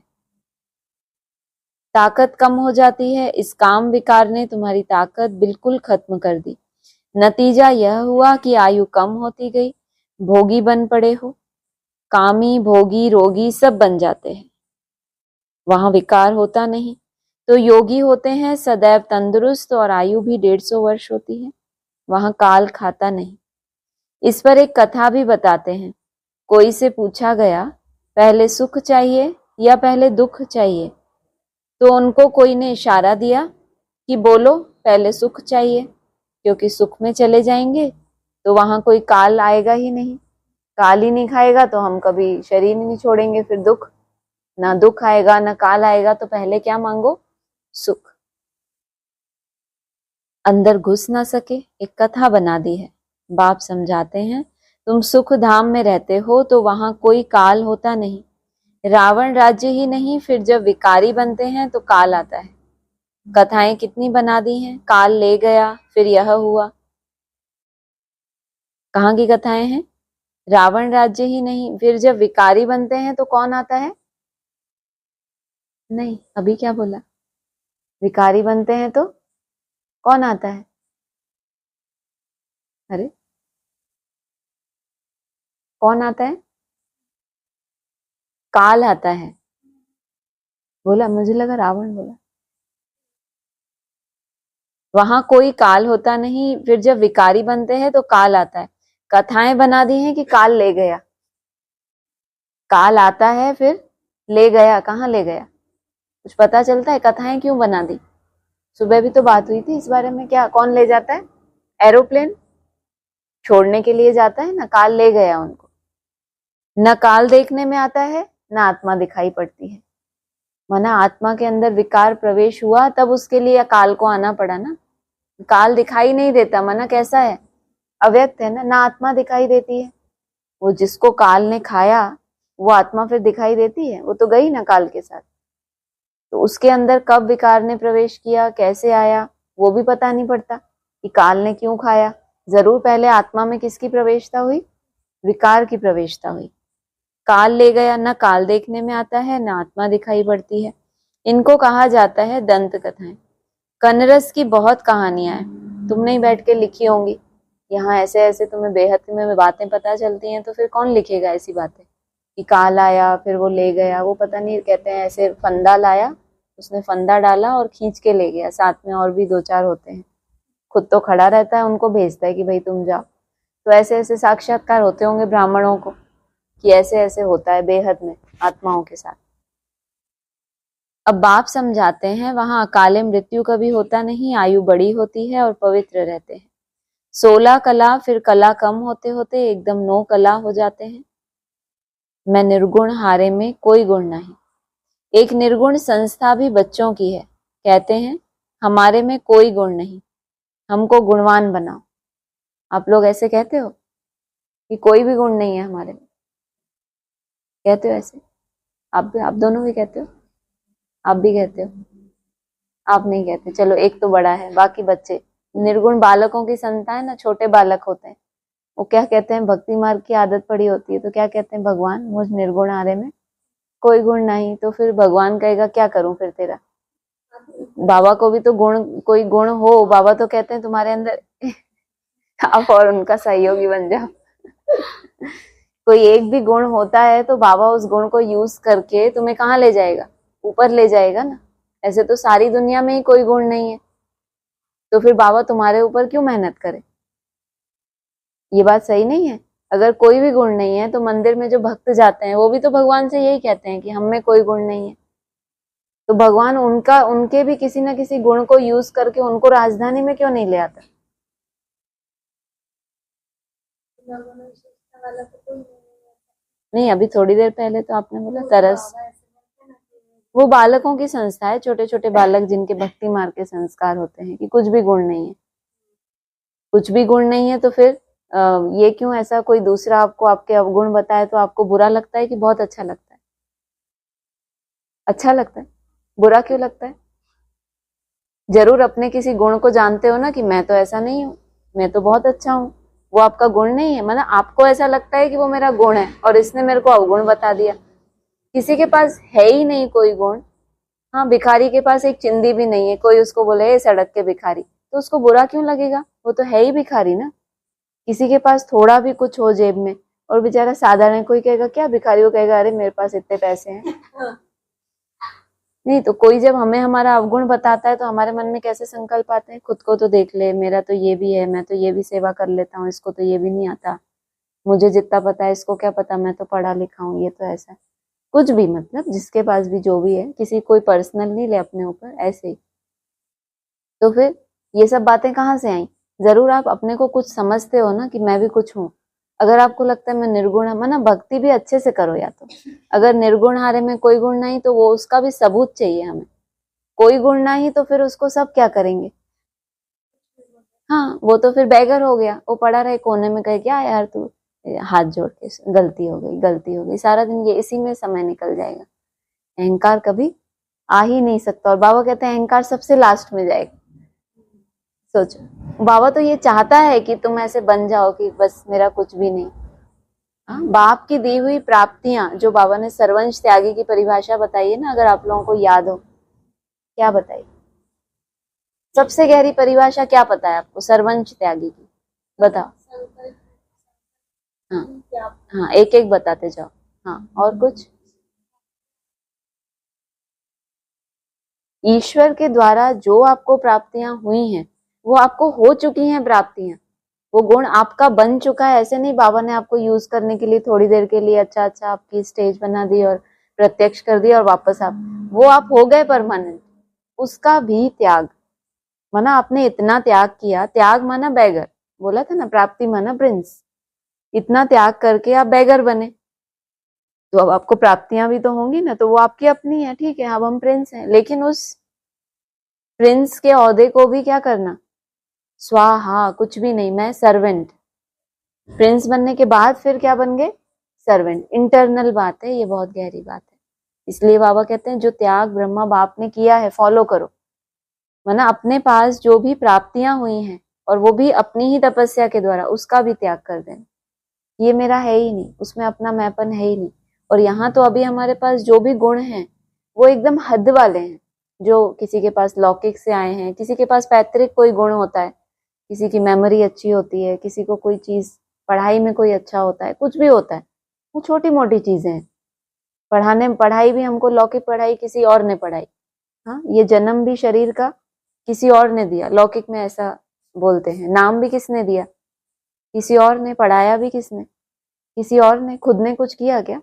Speaker 1: ताकत कम हो जाती है। इस काम विकार ने तुम्हारी ताकत बिल्कुल खत्म कर दी। नतीजा यह हुआ कि आयु कम होती गई, भोगी बन पड़े हो। कामी, भोगी, रोगी सब बन जाते हैं। वहां विकार होता नहीं, तो योगी होते हैं सदैव तंदुरुस्त, और आयु भी 150 वर्ष होती है। वहां काल खाता नहीं। इस पर एक कथा भी बताते हैं। कोई से पूछा गया, पहले सुख चाहिए या पहले दुख चाहिए? तो उनको कोई ने इशारा दिया कि बोलो पहले सुख चाहिए, क्योंकि सुख में चले जाएंगे तो वहां कोई काल आएगा ही नहीं। काल ही नहीं खाएगा तो हम कभी शरीर नहीं छोड़ेंगे। फिर दुख, ना दुख आएगा ना काल आएगा, तो पहले क्या मांगो? सुख। अंदर घुस ना सके, एक कथा बना दी है। बाप समझाते हैं, तुम सुख धाम में रहते हो तो वहां कोई काल होता नहीं। रावण राज्य ही नहीं, फिर जब विकारी बनते हैं तो काल आता है। कथाएं कितनी बना दी हैं। काल ले गया, फिर यह हुआ। कहाँ की कथाएं हैं? रावण राज्य ही नहीं, फिर जब विकारी बनते हैं तो कौन आता है? नहीं, अभी क्या बोला? विकारी बनते हैं तो कौन आता है? अरे कौन आता है? काल आता है। बोला, मुझे लगा रावण बोला। वहां कोई काल होता नहीं, फिर जब विकारी बनते हैं तो काल आता है। कथाएं बना दी हैं कि काल ले गया। काल आता है फिर ले गया, कहाँ ले गया? कुछ पता चलता है? कथाएं क्यों बना दी? सुबह भी तो बात हुई थी इस बारे में। क्या, कौन ले जाता है? एरोप्लेन छोड़ने के लिए जाता है ना, काल ले गया उनको। न काल देखने में आता है, न आत्मा दिखाई पड़ती है। माना आत्मा के अंदर विकार प्रवेश हुआ, तब उसके लिए काल को आना पड़ा ना। काल दिखाई नहीं देता, माना कैसा है? अव्यक्त है ना आत्मा दिखाई देती है। वो जिसको काल ने खाया, वो आत्मा फिर दिखाई देती है? वो तो गई ना काल के साथ। तो उसके अंदर कब विकार ने प्रवेश किया, कैसे आया, वो भी पता नहीं पड़ता कि काल ने क्यों खाया। जरूर पहले आत्मा में किसकी प्रवेशता हुई? विकार की प्रवेशता हुई। काल ले गया, न काल देखने में आता है, न आत्मा दिखाई पड़ती है। इनको कहा जाता है दंत कथाएं। कनरस की बहुत कहानियां हैं, तुमने ही बैठ के लिखी होंगी। यहाँ ऐसे ऐसे तुम्हें बेहद में बातें पता चलती हैं, तो फिर कौन लिखेगा ऐसी बातें कि काल आया फिर वो ले गया? वो पता नहीं, कहते हैं ऐसे फंदा लाया, उसने फंदा डाला और खींच के ले गया, साथ में और भी 2-4 होते हैं। खुद तो खड़ा रहता है, उनको भेजता है कि भाई तुम जाओ। तो ऐसे ऐसे साक्षात्कार होते होंगे ब्राह्मणों को कि ऐसे ऐसे होता है बेहद में आत्माओं के साथ। अब बाप समझाते हैं, वहां अकाले मृत्यु कभी होता नहीं, आयु बड़ी होती है और पवित्र रहते हैं। 16 कला, फिर कला कम होते होते एकदम 9 कला हो जाते हैं। मैं निर्गुण हारे में कोई गुण नहीं। एक निर्गुण संस्था भी बच्चों की है, कहते हैं हमारे में कोई गुण नहीं, हमको गुणवान बनाओ। आप लोग ऐसे कहते हो कि कोई भी गुण नहीं है हमारे में? कहते हो ऐसे? आप दोनों भी कहते हो? आप भी कहते हो? आप नहीं कहते, चलो एक तो बड़ा है, बाकी बच्चे निर्गुण बालकों की संस्था है ना, छोटे बालक होते हैं, वो क्या कहते हैं, भक्ति मार्ग की आदत पड़ी होती है तो क्या कहते हैं, भगवान मुझ निर्गुण आर्य में कोई गुण नहीं। तो फिर भगवान कहेगा क्या करूं फिर तेरा? बाबा को भी तो गुण, कोई गुण हो, बाबा तो कहते हैं तुम्हारे अंदर आप और उनका सहयोगी बन जाओ। कोई एक भी गुण होता है तो बाबा उस गुण को यूज करके तुम्हें कहाँ ले जाएगा? ऊपर ले जाएगा ना। ऐसे तो सारी दुनिया में ही कोई गुण नहीं है, तो फिर बाबा तुम्हारे ऊपर क्यों मेहनत करे? ये बात सही नहीं है। अगर कोई भी गुण नहीं है तो मंदिर में जो भक्त जाते हैं वो भी तो भगवान से यही कहते हैं कि हम में कोई गुण नहीं है। तो भगवान उनके भी किसी ना किसी गुण को यूज करके उनको राजधानी में क्यों नहीं ले आता? नहीं, अभी थोड़ी देर पहले तो आपने बोला तरस, वो बालकों की संस्था है, छोटे छोटे बालक जिनके भक्ति मार्ग के संस्कार होते हैं कि कुछ भी गुण नहीं है। कुछ भी गुण नहीं है तो फिर ये क्यों ऐसा कोई दूसरा आपको आपके अवगुण बताए तो आपको बुरा लगता है कि बहुत अच्छा लगता है? अच्छा लगता है, बुरा क्यों लगता है? जरूर अपने किसी गुण को जानते हो ना कि मैं तो ऐसा नहीं हूं, मैं तो बहुत अच्छा हूं, वो आपका गुण नहीं है। मतलब आपको ऐसा लगता है कि वो मेरा गुण है और इसने मेरे को अवगुण बता दिया। किसी के पास है ही नहीं कोई गुण। हाँ, भिखारी के पास एक चिंदी भी नहीं है, कोई उसको बोले ए सड़क के भिखारी, तो उसको बुरा क्यों लगेगा? वो तो है ही भिखारी ना। किसी के पास थोड़ा भी कुछ हो जेब में और बेचारा साधारण, कोई कहेगा क्या भिखारी, को कहेगा अरे मेरे पास इतने पैसे हैं। नहीं तो कोई जब हमें हमारा अवगुण बताता है तो हमारे मन में कैसे संकल्प आते हैं, खुद को तो देख ले, मेरा तो ये भी है, मैं तो ये भी सेवा कर लेता हूँ, इसको तो ये भी नहीं आता, मुझे जितना पता है इसको क्या पता, मैं तो पढ़ा लिखा हूँ, ये तो ऐसा। कुछ भी, मतलब जिसके पास भी जो भी है, किसी कोई पर्सनल नहीं ले अपने ऊपर, ऐसे ही। तो फिर ये सब बातें कहाँ से आई? जरूर आप अपने को कुछ समझते हो ना कि मैं भी कुछ हूँ। अगर आपको लगता है मैं निर्गुण है, ना भक्ति भी अच्छे से करो। या तो अगर निर्गुण हारे में कोई गुण नहीं तो वो उसका भी सबूत चाहिए हमें। कोई गुण नहीं तो फिर उसको सब क्या करेंगे? हाँ, वो तो फिर बेगर हो गया, वो पड़ा रहे कोने में, कहे क्या यार तू, हाथ जोड़ के गलती हो गई, गलती हो गई, सारा दिन ये इसी में समय निकल जाएगा। अहंकार कभी आ ही नहीं सकता, और बाबा कहते हैं अहंकार सबसे लास्ट में जाएगा। सोचो, बाबा तो ये चाहता है कि तुम ऐसे बन जाओ कि बस मेरा कुछ भी नहीं। हाँ, बाप की दी हुई प्राप्तियां, जो बाबा ने सर्वंश त्यागी की परिभाषा बताई है ना, अगर आप लोगों को याद हो, क्या बताई? सबसे गहरी परिभाषा क्या पता है आपको सर्वंश त्यागी की? बताओ। हाँ हाँ, एक एक बताते जाओ। हाँ, और कुछ? ईश्वर के द्वारा जो आपको प्राप्तियां हुई हैं वो आपको हो चुकी हैं प्राप्तियां, वो गुण आपका बन चुका है। ऐसे नहीं बाबा ने आपको यूज करने के लिए थोड़ी देर के लिए अच्छा अच्छा आपकी स्टेज बना दी और प्रत्यक्ष कर दिया और वापस वो आप हो गए परमानेंट। उसका भी त्याग माना, आपने इतना त्याग किया, त्याग माना बैगर, बोला था ना, प्राप्ति माना प्रिंस। इतना त्याग करके आप बैगर बने तो अब आपको प्राप्तियां भी तो होंगी ना, तो वो आपकी अपनी है, ठीक है, अब हम प्रिंस हैं, लेकिन उस प्रिंस के ओहदे को भी क्या करना? स्वाहा, कुछ भी नहीं, मैं सर्वेंट। प्रिंस बनने के बाद फिर क्या बन गए? सर्वेंट। इंटरनल बात है, ये बहुत गहरी बात है। इसलिए बाबा कहते हैं जो त्याग ब्रह्मा बाप ने किया है फॉलो करो। माना अपने पास जो भी प्राप्तियां हुई हैं और वो भी अपनी ही तपस्या के द्वारा, उसका भी त्याग कर देना। ये मेरा है ही नहीं, उसमें अपना मैंपन है ही नहीं। और यहाँ तो अभी हमारे पास जो भी गुण हैं वो एकदम हद वाले हैं। जो किसी के पास लौकिक से आए हैं, किसी के पास पैतृक कोई गुण होता है, किसी की मेमोरी अच्छी होती है, किसी को कोई चीज पढ़ाई में कोई अच्छा होता है, कुछ भी होता है, वो छोटी मोटी चीजें हैं। पढ़ाई भी हमको लौकिक पढ़ाई किसी और ने पढ़ाई। हाँ, ये जन्म भी शरीर का किसी और ने दिया, लौकिक में ऐसा बोलते हैं। नाम भी किसने दिया? किसी और ने। पढ़ाया भी किसने? किसी और ने। खुद ने कुछ किया क्या?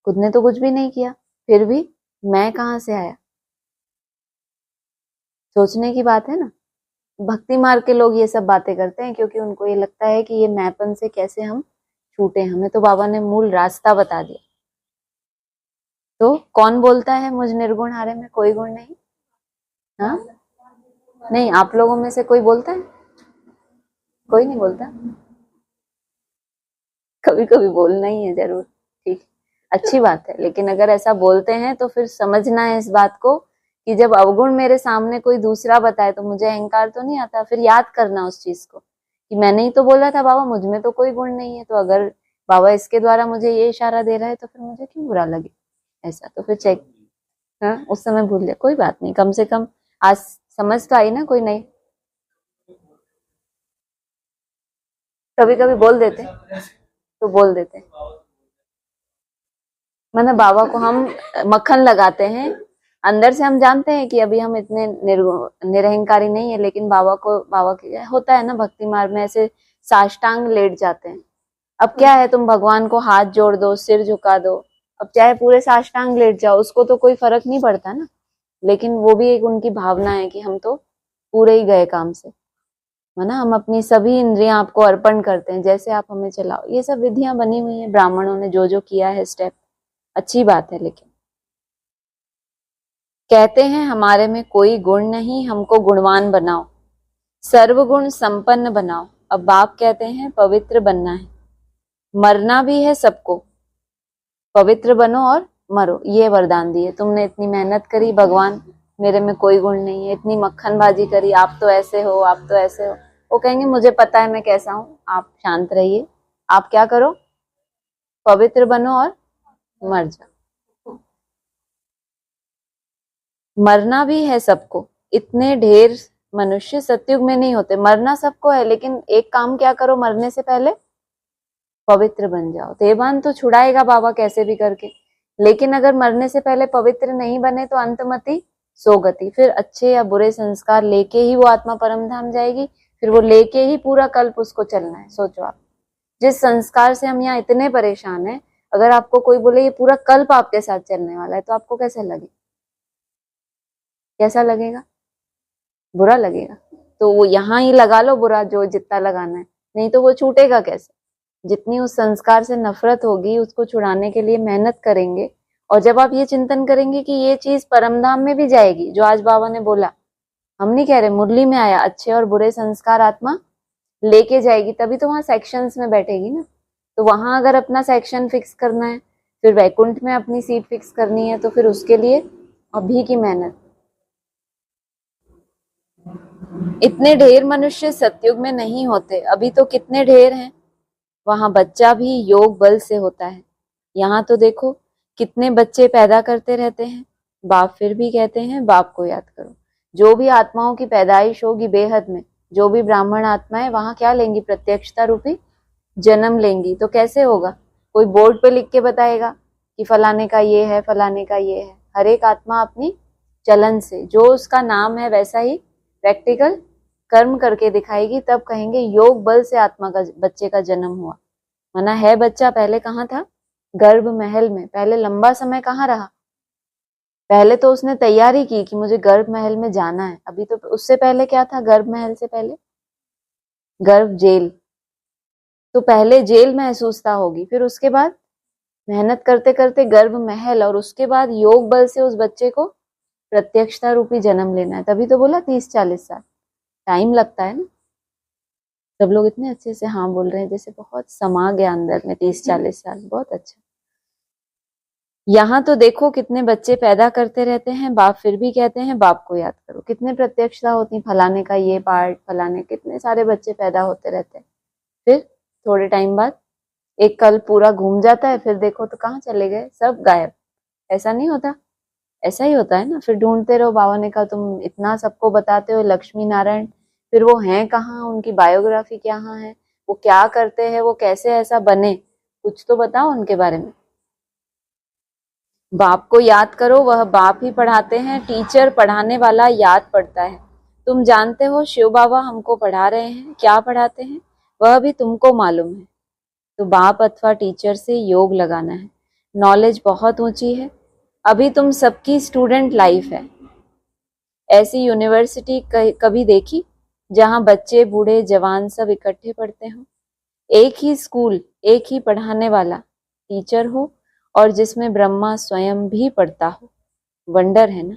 Speaker 1: खुद ने तो कुछ भी नहीं किया। फिर भी मैं कहाँ से आया? सोचने की बात है ना। भक्ति मार्ग के लोग ये सब बातें करते हैं क्योंकि उनको ये लगता है कि ये मैपन से कैसे हम छूटे। हमें तो बाबा ने मूल रास्ता बता दिया। तो कौन बोलता है मुझ निर्गुण हारे में कोई गुण नहीं? हाँ, नहीं, आप लोगों में से कोई बोलता है? कोई नहीं बोलता? कभी कभी बोलना ही है जरूर, ठीक, अच्छी बात है। लेकिन अगर ऐसा बोलते हैं तो फिर समझना है इस बात को कि जब अवगुण मेरे सामने कोई दूसरा बताए तो मुझे अहंकार तो नहीं आता। फिर याद करना उस चीज को कि मैंने ही तो बोला था बाबा मुझ में तो कोई गुण नहीं है, तो अगर बाबा इसके द्वारा मुझे ये इशारा दे रहा है तो फिर मुझे क्यों बुरा लगे? ऐसा तो फिर चेक, हाँ, उस समय भूल गया, कोई बात नहीं, कम से कम आज समझ तो आई ना कोई नहीं। कभी कभी बोल देते तो बोल देते, मतलब बाबा को हम मक्खन लगाते हैं, अंदर से हम जानते हैं कि अभी हम इतने निरहंकारी नहीं है, लेकिन बाबा को, बाबा के होता है ना भक्ति मार्ग में ऐसे साष्टांग लेट जाते हैं। अब क्या है, तुम भगवान को हाथ जोड़ दो, सिर झुका दो, अब चाहे पूरे साष्टांग लेट जाओ, उसको तो कोई फर्क नहीं पड़ता ना। लेकिन वो भी एक उनकी भावना है कि हम तो पूरे ही गए काम से, है ना, हम अपनी सभी इंद्रियां आपको अर्पण करते हैं, जैसे आप हमें चलाओ। ये सब विधियां बनी हुई हैं, ब्राह्मणों ने जो जो किया है स्टेप, अच्छी बात है। लेकिन कहते हैं हमारे में कोई गुण नहीं, हमको गुणवान बनाओ, सर्वगुण संपन्न बनाओ। अब बाप कहते हैं पवित्र बनना है, मरना भी है सबको, पवित्र बनो और मरो, ये वरदान दिए। तुमने इतनी मेहनत करी, भगवान मेरे में कोई गुण नहीं है, इतनी मक्खनबाजी करी, आप तो ऐसे हो, आप तो ऐसे हो। वो कहेंगे मुझे पता है मैं कैसा हूं, आप शांत रहिए, आप क्या करो, पवित्र बनो और मर जाओ। मरना भी है सबको, इतने ढेर मनुष्य सतयुग में नहीं होते, मरना सबको है, लेकिन एक काम क्या करो, मरने से पहले पवित्र बन जाओ। देवान तो छुड़ाएगा बाबा कैसे भी करके, लेकिन अगर मरने से पहले पवित्र नहीं बने तो अंतमति सोगति, फिर अच्छे या बुरे संस्कार लेके ही वो आत्मा परम धाम जाएगी, फिर वो लेके ही पूरा कल्प उसको चलना है। सोचो आप, जिस संस्कार से हम यहाँ इतने परेशान हैं, अगर आपको कोई बोले ये पूरा कल्प आपके साथ चलने वाला है, तो आपको कैसा लगे? कैसा लगेगा? बुरा लगेगा। तो वो यहाँ ही लगा लो बुरा, जो जितना लगाना है, नहीं तो वो छूटेगा कैसे? जितनी उस संस्कार से नफरत होगी, उसको छुड़ाने के लिए मेहनत करेंगे। और जब आप ये चिंतन करेंगे कि ये चीज परमधाम में भी जाएगी, जो आज बाबा ने बोला, हम नहीं कह रहे, मुरली में आया, अच्छे और बुरे संस्कार आत्मा लेके जाएगी, तभी तो वहां सेक्शंस में बैठेगी ना। तो वहां अगर अपना सेक्शन फिक्स करना है, फिर वैकुंठ में अपनी सीट फिक्स करनी है, तो फिर उसके लिए अभी की मेहनत। इतने ढेर मनुष्य सतयुग में नहीं होते, अभी तो कितने ढेर हैं। वहां बच्चा भी योग बल से होता है, यहाँ तो देखो कितने बच्चे पैदा करते रहते हैं, बाप फिर भी कहते हैं बाप को याद करो। जो भी आत्माओं की पैदाइश होगी बेहद में, जो भी ब्राह्मण आत्माएं वहां क्या लेंगी, प्रत्यक्षता रूपी जन्म लेंगी। तो कैसे होगा? कोई बोर्ड पे लिख के बताएगा कि फलाने का ये है, फलाने का ये है। हर एक आत्मा अपनी चलन से, जो उसका नाम है वैसा ही प्रैक्टिकल कर्म करके दिखाएगी, तब कहेंगे योग बल से आत्मा का, बच्चे का जन्म हुआ। मना है बच्चा पहले कहाँ था? गर्भ महल में। पहले लंबा समय कहाँ रहा? पहले तो उसने तैयारी की कि मुझे गर्भ महल में जाना है। अभी तो उससे पहले क्या था? गर्भ महल से पहले गर्भ जेल। तो पहले जेल महसूसता होगी, फिर उसके बाद मेहनत करते करते गर्भ महल, और उसके बाद योग बल से उस बच्चे को प्रत्यक्षता रूपी जन्म लेना है। तभी तो बोला 30-40 साल टाइम लगता है ना। सब लोग इतने अच्छे से हाँ बोल रहे हैं, जैसे बहुत समा गया अंदर में 30-40 साल, बहुत अच्छा। यहाँ तो देखो कितने बच्चे पैदा करते रहते हैं, बाप फिर भी कहते हैं बाप को याद करो। कितने प्रत्यक्षता होती, फलाने का ये पार्ट, फलाने, कितने सारे बच्चे पैदा होते रहते हैं। फिर थोड़े टाइम बाद एक कल पूरा घूम जाता है, फिर देखो तो कहाँ चले गए, सब गायब। ऐसा नहीं होता? ऐसा ही होता है ना। फिर ढूंढते रहो। बाबा ने कहा तुम इतना सबको बताते हो लक्ष्मी नारायण, फिर वो हैं कहाँ, उनकी बायोग्राफी क्या है, वो क्या करते हैं, वो कैसे ऐसा बने, कुछ तो बताओ उनके बारे में। बाप को याद करो, वह बाप ही पढ़ाते हैं, टीचर पढ़ाने वाला याद पढ़ता है। तुम जानते हो शिव बाबा हमको पढ़ा रहे हैं, क्या पढ़ाते हैं वह भी तुमको मालूम है। तो बाप अथवा टीचर से योग लगाना है। नॉलेज बहुत ऊंची है, अभी तुम सबकी स्टूडेंट लाइफ है। ऐसी यूनिवर्सिटी कभी देखी जहां बच्चे बूढ़े जवान सब इकट्ठे पढ़ते हो? एक ही स्कूल, एक ही पढ़ाने वाला टीचर हो, और जिसमें ब्रह्मा स्वयं भी पढ़ता हो। वंडर है ना।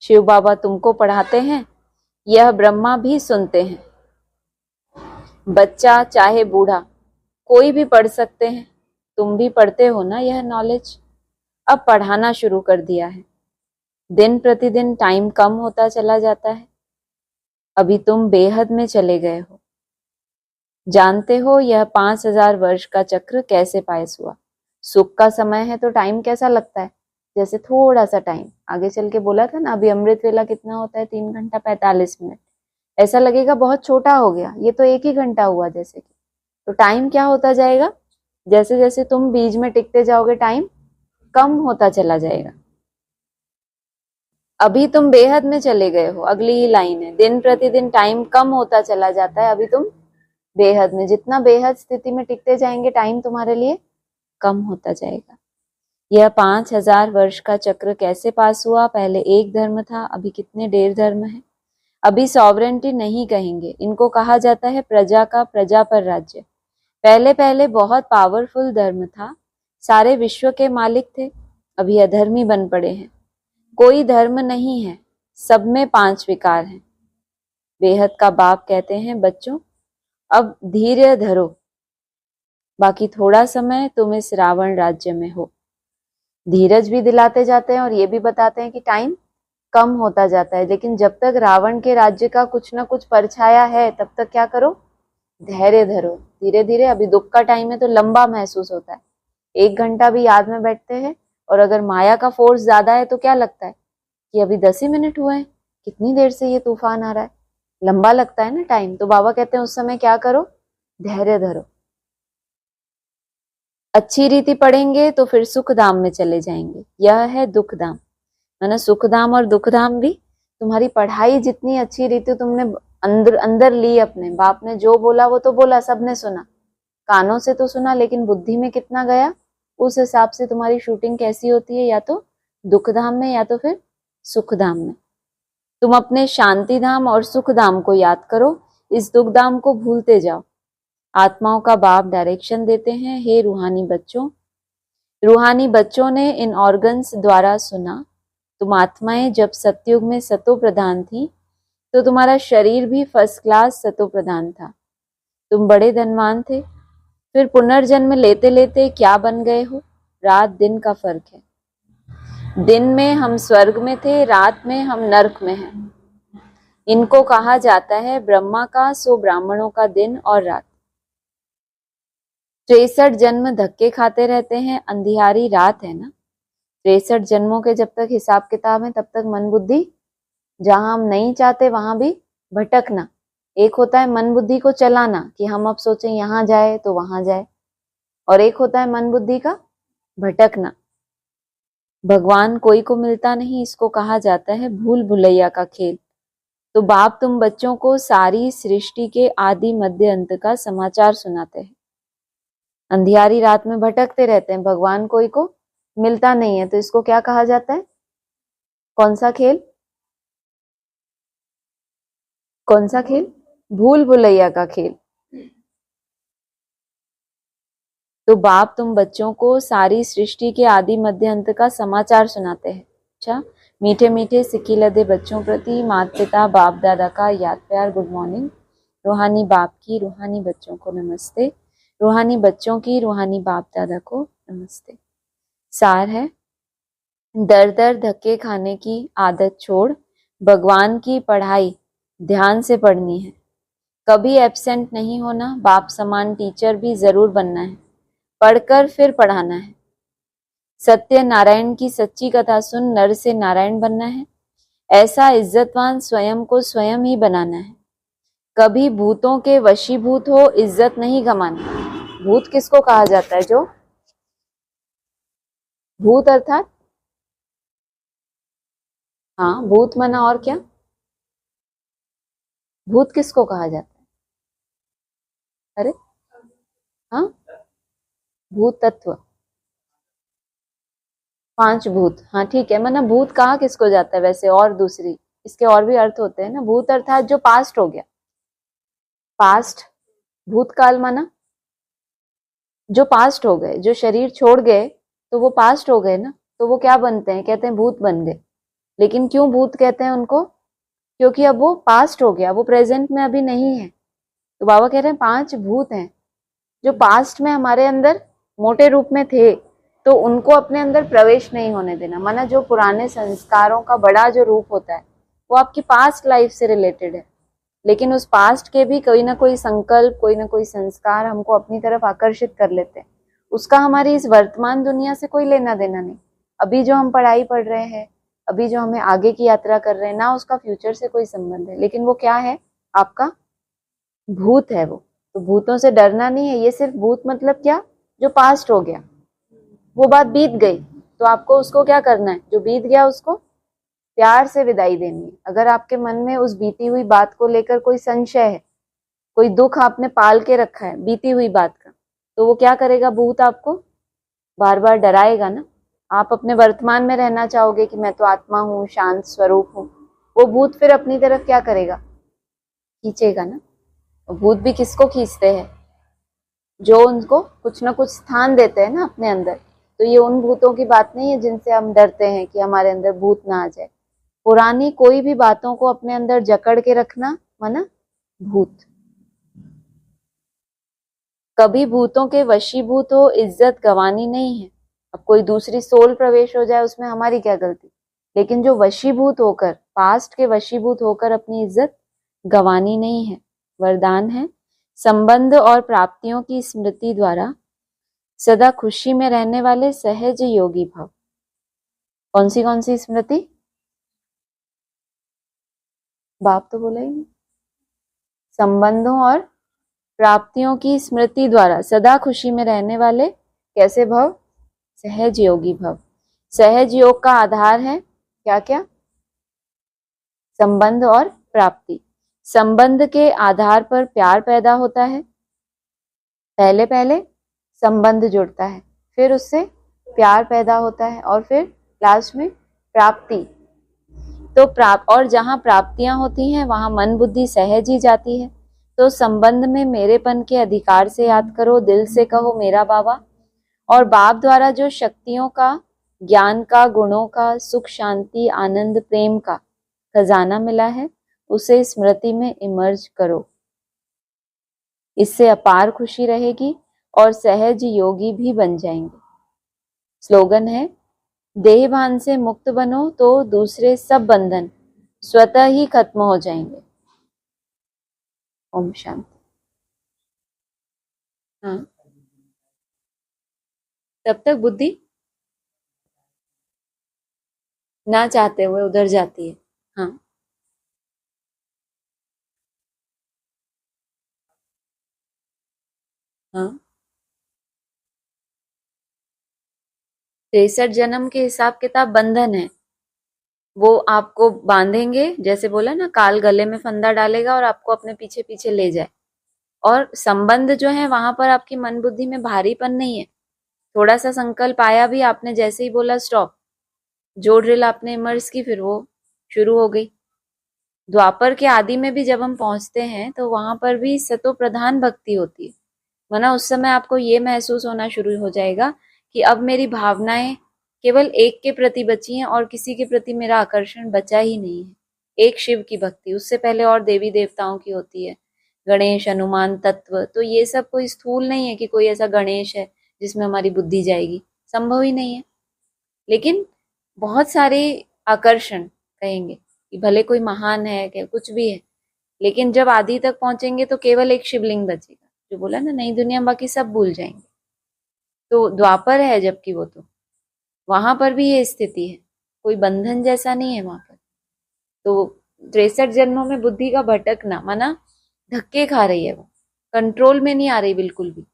Speaker 1: शिव बाबा तुमको पढ़ाते हैं, यह ब्रह्मा भी सुनते हैं। बच्चा चाहे बूढ़ा कोई भी पढ़ सकते हैं। तुम भी पढ़ते हो ना यह नॉलेज। अब पढ़ाना शुरू कर दिया है। दिन प्रतिदिन टाइम कम होता चला जाता है। अभी तुम बेहद में चले गए हो। जानते हो यह 5000 वर्ष का चक्र कैसे पास हुआ। सुख का समय है तो टाइम कैसा लगता है, जैसे थोड़ा सा टाइम। आगे चल के बोला था ना, अभी अमृत वेला कितना होता है, 3 घंटा 45 मिनट। ऐसा लगेगा बहुत छोटा हो गया, ये तो 1 ही घंटा हुआ जैसे कि। तो टाइम क्या होता जाएगा, जैसे जैसे तुम बीज में टिकते जाओगे टाइम कम होता चला जाएगा। अभी तुम बेहद में चले गए हो, अगली ही लाइन है, दिन प्रतिदिन टाइम कम होता चला जाता है। अभी तुम बेहद में, जितना बेहद स्थिति में टिकते जाएंगे टाइम तुम्हारे लिए कम होता जाएगा। यह 5000 वर्ष का चक्र कैसे पास हुआ। पहले एक धर्म था, अभी कितने 1.5 धर्म है। अभी सॉवरेंटी नहीं कहेंगे, इनको कहा जाता है प्रजा का प्रजा पर राज्य। पहले पहले बहुत पावरफुल धर्म था, सारे विश्व के मालिक थे। अभी अधर्मी बन पड़े हैं। कोई धर्म नहीं है, सब में 5 विकार हैं। बेहद का बाप कहते हैं, बच्चों अब धैर्य धरो, बाकी थोड़ा समय तुम इस रावण राज्य में हो। धीरज भी दिलाते जाते हैं और ये भी बताते हैं कि टाइम कम होता जाता है, लेकिन जब तक रावण के राज्य का कुछ ना कुछ परछाया है तब तक क्या करो, धैर्य धरो। धीरे धीरे, अभी दुख का टाइम है तो लंबा महसूस होता है। 1 घंटा भी याद में बैठते हैं, और अगर माया का फोर्स ज्यादा है तो क्या लगता है कि अभी 10 ही मिनट हुए हैं, कितनी देर से ये तूफान आ रहा है, लंबा लगता है ना टाइम। तो बाबा कहते हैं उस समय क्या करो, धैर्य धरो। अच्छी रीति पढ़ेंगे तो फिर सुख धाम में चले जाएंगे। यह है दुख धाम, है सुख धाम और दुख धाम भी। तुम्हारी पढ़ाई जितनी अच्छी रीति तुमने अंदर अंदर ली, अपने बाप ने जो बोला वो तो बोला, सबने सुना, कानों से तो सुना, लेकिन बुद्धि में कितना गया, उस हिसाब से तुम्हारी शूटिंग कैसी होती है, या तो दुख धाम में या तो फिर सुख धाम में। तुम अपने शांति धाम और सुख धाम को याद करो, इस दुख धाम को भूलते जाओ। आत्माओं का बाप डायरेक्शन देते हैं, हे रूहानी बच्चों। रूहानी बच्चों ने इन ऑर्गन्स द्वारा सुना, तुम आत्माएं जब सतयुग में सतो प्रधान थी तो तुम्हारा शरीर भी फर्स्ट क्लास सतो प्रधान था। तुम बड़े धनवान थे, फिर पुनर्जन्म लेते लेते क्या बन गए हो, रात दिन का फर्क है। दिन में हम स्वर्ग में थे, रात में हम नरक में हैं। इनको कहा जाता है ब्रह्मा का सो ब्राह्मणों का दिन और रात। 63 जन्म धक्के खाते रहते हैं, अंधियारी रात है ना। 63 जन्मों के जब तक हिसाब किताब है तब तक मन बुद्धि, जहां हम नहीं चाहते वहां भी भटकना। एक होता है मन बुद्धि को चलाना कि हम अब सोचें यहां जाए तो वहां जाए, और एक होता है मन बुद्धि का भटकना। भगवान कोई को मिलता नहीं, इसको कहा जाता है भूल भुलैया का खेल। तो बाप तुम बच्चों को सारी सृष्टि के आदि मध्य अंत का समाचार सुनाते हैं। अंधियारी रात में भटकते रहते हैं, भगवान कोई को मिलता नहीं है, तो इसको क्या कहा जाता है, कौन सा खेल, कौन सा खेल, भूल भुलैया का खेल। तो बाप तुम बच्चों को सारी सृष्टि के आदि मध्य अंत का समाचार सुनाते हैं। अच्छा, मीठे मीठे सिक्की लदे बच्चों प्रति माता पिता बाप दादा का याद प्यार गुड मॉर्निंग। रूहानी बाप की रूहानी बच्चों को नमस्ते, रूहानी बच्चों की रूहानी बाप दादा को नमस्ते। सार है, दर दर धक्के खाने की आदत छोड़, भगवान की पढ़ाई ध्यान से पढ़नी है, कभी एब्सेंट नहीं होना, बाप समान टीचर भी जरूर बनना है, पढ़कर फिर पढ़ाना है। सत्य नारायण की सच्ची कथा सुन नर से नारायण बनना है, ऐसा इज्जतवान स्वयं को स्वयं ही बनाना है। कभी भूतों के वशीभूत हो, इज्जत नहीं कमानी। भूत किसको कहा जाता है, जो भूत अर्थात, हाँ भूत मना और क्या, भूत किसको कहा जाता है, अरे हाँ भूत तत्व, 5 भूत, हाँ ठीक है। मना भूत कहा किसको जाता है वैसे, और दूसरी इसके और भी अर्थ होते हैं ना। भूत अर्थात जो पास्ट हो गया, पास्ट, भूतकाल माना जो पास्ट हो गए, जो शरीर छोड़ गए तो वो पास्ट हो गए ना, तो वो क्या बनते हैं, कहते हैं भूत बन गए। लेकिन क्यों भूत कहते हैं उनको? क्योंकि अब वो पास्ट हो गया, वो प्रेजेंट में अभी नहीं है। तो बाबा कह रहे हैं 5 भूत हैं जो पास्ट में हमारे अंदर मोटे रूप में थे, तो उनको अपने अंदर प्रवेश नहीं होने देना। माना जो पुराने संस्कारों का बड़ा जो रूप होता है वो आपकी पास्ट लाइफ से रिलेटेड है, लेकिन उस पास्ट के भी कोई ना कोई संकल्प, कोई ना कोई संस्कार हमको अपनी तरफ आकर्षित कर लेते हैं। उसका हमारी इस वर्तमान दुनिया से कोई लेना देना नहीं। अभी जो हम पढ़ाई पढ़ रहे हैं, अभी जो हमें आगे की यात्रा कर रहे हैं ना, उसका फ्यूचर से कोई संबंध है, लेकिन वो क्या है, आपका भूत है वो। तो भूतों से डरना नहीं है, ये सिर्फ भूत मतलब क्या, जो पास्ट हो गया, वो बात बीत गई, तो आपको उसको क्या करना है, जो बीत गया उसको प्यार से विदाई देनी है। अगर आपके मन में उस बीती हुई बात को लेकर कोई संशय है, कोई दुख आपने पाल के रखा है बीती हुई बात का, तो वो क्या करेगा, भूत आपको बार बार डराएगा ना। आप अपने वर्तमान में रहना चाहोगे कि मैं तो आत्मा हूँ, शांत स्वरूप हूँ, वो भूत फिर अपनी तरफ क्या करेगा, खींचेगा ना। भूत भी किसको खींचते हैं, जो उनको कुछ ना कुछ स्थान देते हैं ना अपने अंदर। तो ये उन भूतों की बात नहीं है जिनसे हम डरते हैं कि हमारे अंदर भूत ना आ जाए। पुरानी कोई भी बातों को अपने अंदर जकड़ के रखना माना भूत। कभी भूतों के वशीभूत हो, इज्जत गंवानी नहीं है। अब कोई दूसरी सोल प्रवेश हो जाए उसमें हमारी क्या गलती, लेकिन जो वशीभूत होकर, पास्ट के वशीभूत होकर अपनी इज्जत गंवानी नहीं है। वरदान है, संबंध और प्राप्तियों की स्मृति द्वारा सदा खुशी में रहने वाले सहज योगी भव। कौन सी स्मृति, बाप तो बोला ही नहीं। संबंधों और प्राप्तियों की स्मृति द्वारा सदा खुशी में रहने वाले कैसे भव, सहज योगी भव। सहज योग का आधार है क्या क्या, संबंध और प्राप्ति। संबंध के आधार पर प्यार पैदा होता है, पहले पहले संबंध जुड़ता है, फिर उससे प्यार पैदा होता है, और फिर लास्ट में प्राप्ति। तो और जहां प्राप्तियां होती हैं वहां मन बुद्धि सहज ही जाती है। तो संबंध में मेरेपन के अधिकार से याद करो, दिल से कहो मेरा बाबा। और बाप द्वारा जो शक्तियों का, ज्ञान का, गुणों का, सुख शांति आनंद प्रेम का खजाना मिला है, उसे स्मृति में इमर्ज करो। इससे अपार खुशी रहेगी और सहज योगी भी बन जाएंगे। स्लोगन है, देह भान से मुक्त बनो तो दूसरे सब बंधन स्वतः ही खत्म हो जाएंगे। ओम शांति। हाँ, तब तक बुद्धि ना चाहते हुए उधर जाती है। हाँ, हाँ, 63 जन्म के हिसाब किताब बंधन है, वो आपको बांधेंगे, जैसे बोला ना, काल गले में फंदा डालेगा और आपको अपने पीछे पीछे ले जाए। और संबंध जो है वहां पर आपकी मन बुद्धि में भारीपन नहीं है। थोड़ा सा संकल्प आया भी, आपने जैसे ही बोला स्टॉप, जो ड्रिल आपने इमर्स की, फिर वो शुरू हो गई। द्वापर के आदि में भी जब हम पहुंचते हैं तो वहां पर भी सतो प्रधान भक्ति होती है। वरना उस समय आपको ये महसूस होना शुरू हो जाएगा कि अब मेरी भावनाएं केवल एक के प्रति बची हैं और किसी के प्रति मेरा आकर्षण बचा ही नहीं है। एक शिव की भक्ति, उससे पहले और देवी देवताओं की होती है, गणेश, हनुमान, तत्व। तो ये सब कोई स्थूल नहीं है कि कोई ऐसा गणेश है जिसमें हमारी बुद्धि जाएगी, संभव ही नहीं है। लेकिन बहुत सारे आकर्षण कहेंगे कि भले कोई महान है, क्या कुछ भी है, लेकिन जब आदि तक पहुंचेंगे तो केवल एक शिवलिंग बचेगा, जो बोला ना, नई दुनिया बाकी सब भूल जाएंगे। तो द्वापर है जबकि वो, तो वहां पर भी ये स्थिति है, कोई बंधन जैसा नहीं है वहां पर। तो 63 जन्मों में बुद्धि का भटकना माना धक्के खा रही है, वो कंट्रोल में नहीं आ रही बिल्कुल भी।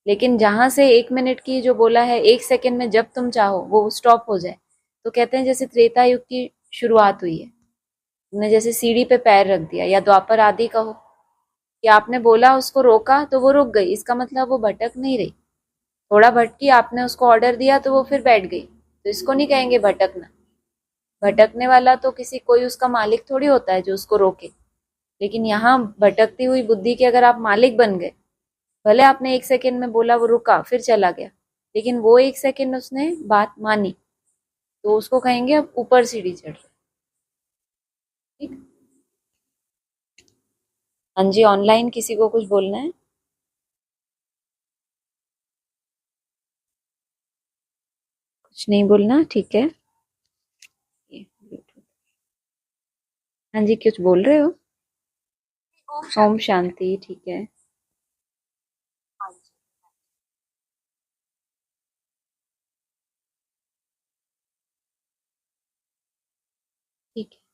Speaker 1: लेकिन जहां से 1 मिनट की जो बोला है, 1 सेकंड में जब तुम चाहो वो स्टॉप हो जाए, तो कहते हैं जैसे त्रेता युग की शुरुआत हुई है, तुमने जैसे सीढ़ी पे पैर रख दिया, या द्वापर आदि कहो कि आपने बोला उसको रोका तो वो रुक गई, इसका मतलब वो भटक नहीं रही। थोड़ा भटकी, आपने उसको ऑर्डर दिया तो वो फिर बैठ गई, तो इसको नहीं कहेंगे भटकना। भटकने वाला तो किसी, कोई उसका मालिक थोड़ी होता है जो उसको रोके। लेकिन यहाँ भटकती हुई बुद्धि के अगर आप मालिक बन गए, भले आपने 1 सेकंड में बोला, वो रुका फिर चला गया, लेकिन वो 1 सेकंड उसने बात मानी, तो उसको कहेंगे अब ऊपर सीढ़ी चढ़ रहे। ठीक। हाँ जी, ऑनलाइन किसी को कुछ बोलना है? कुछ नहीं बोलना, ठीक है। ये Bluetooth। हाँ जी, कुछ बोल रहे हो? ओम शांति, ठीक है। ठीक है।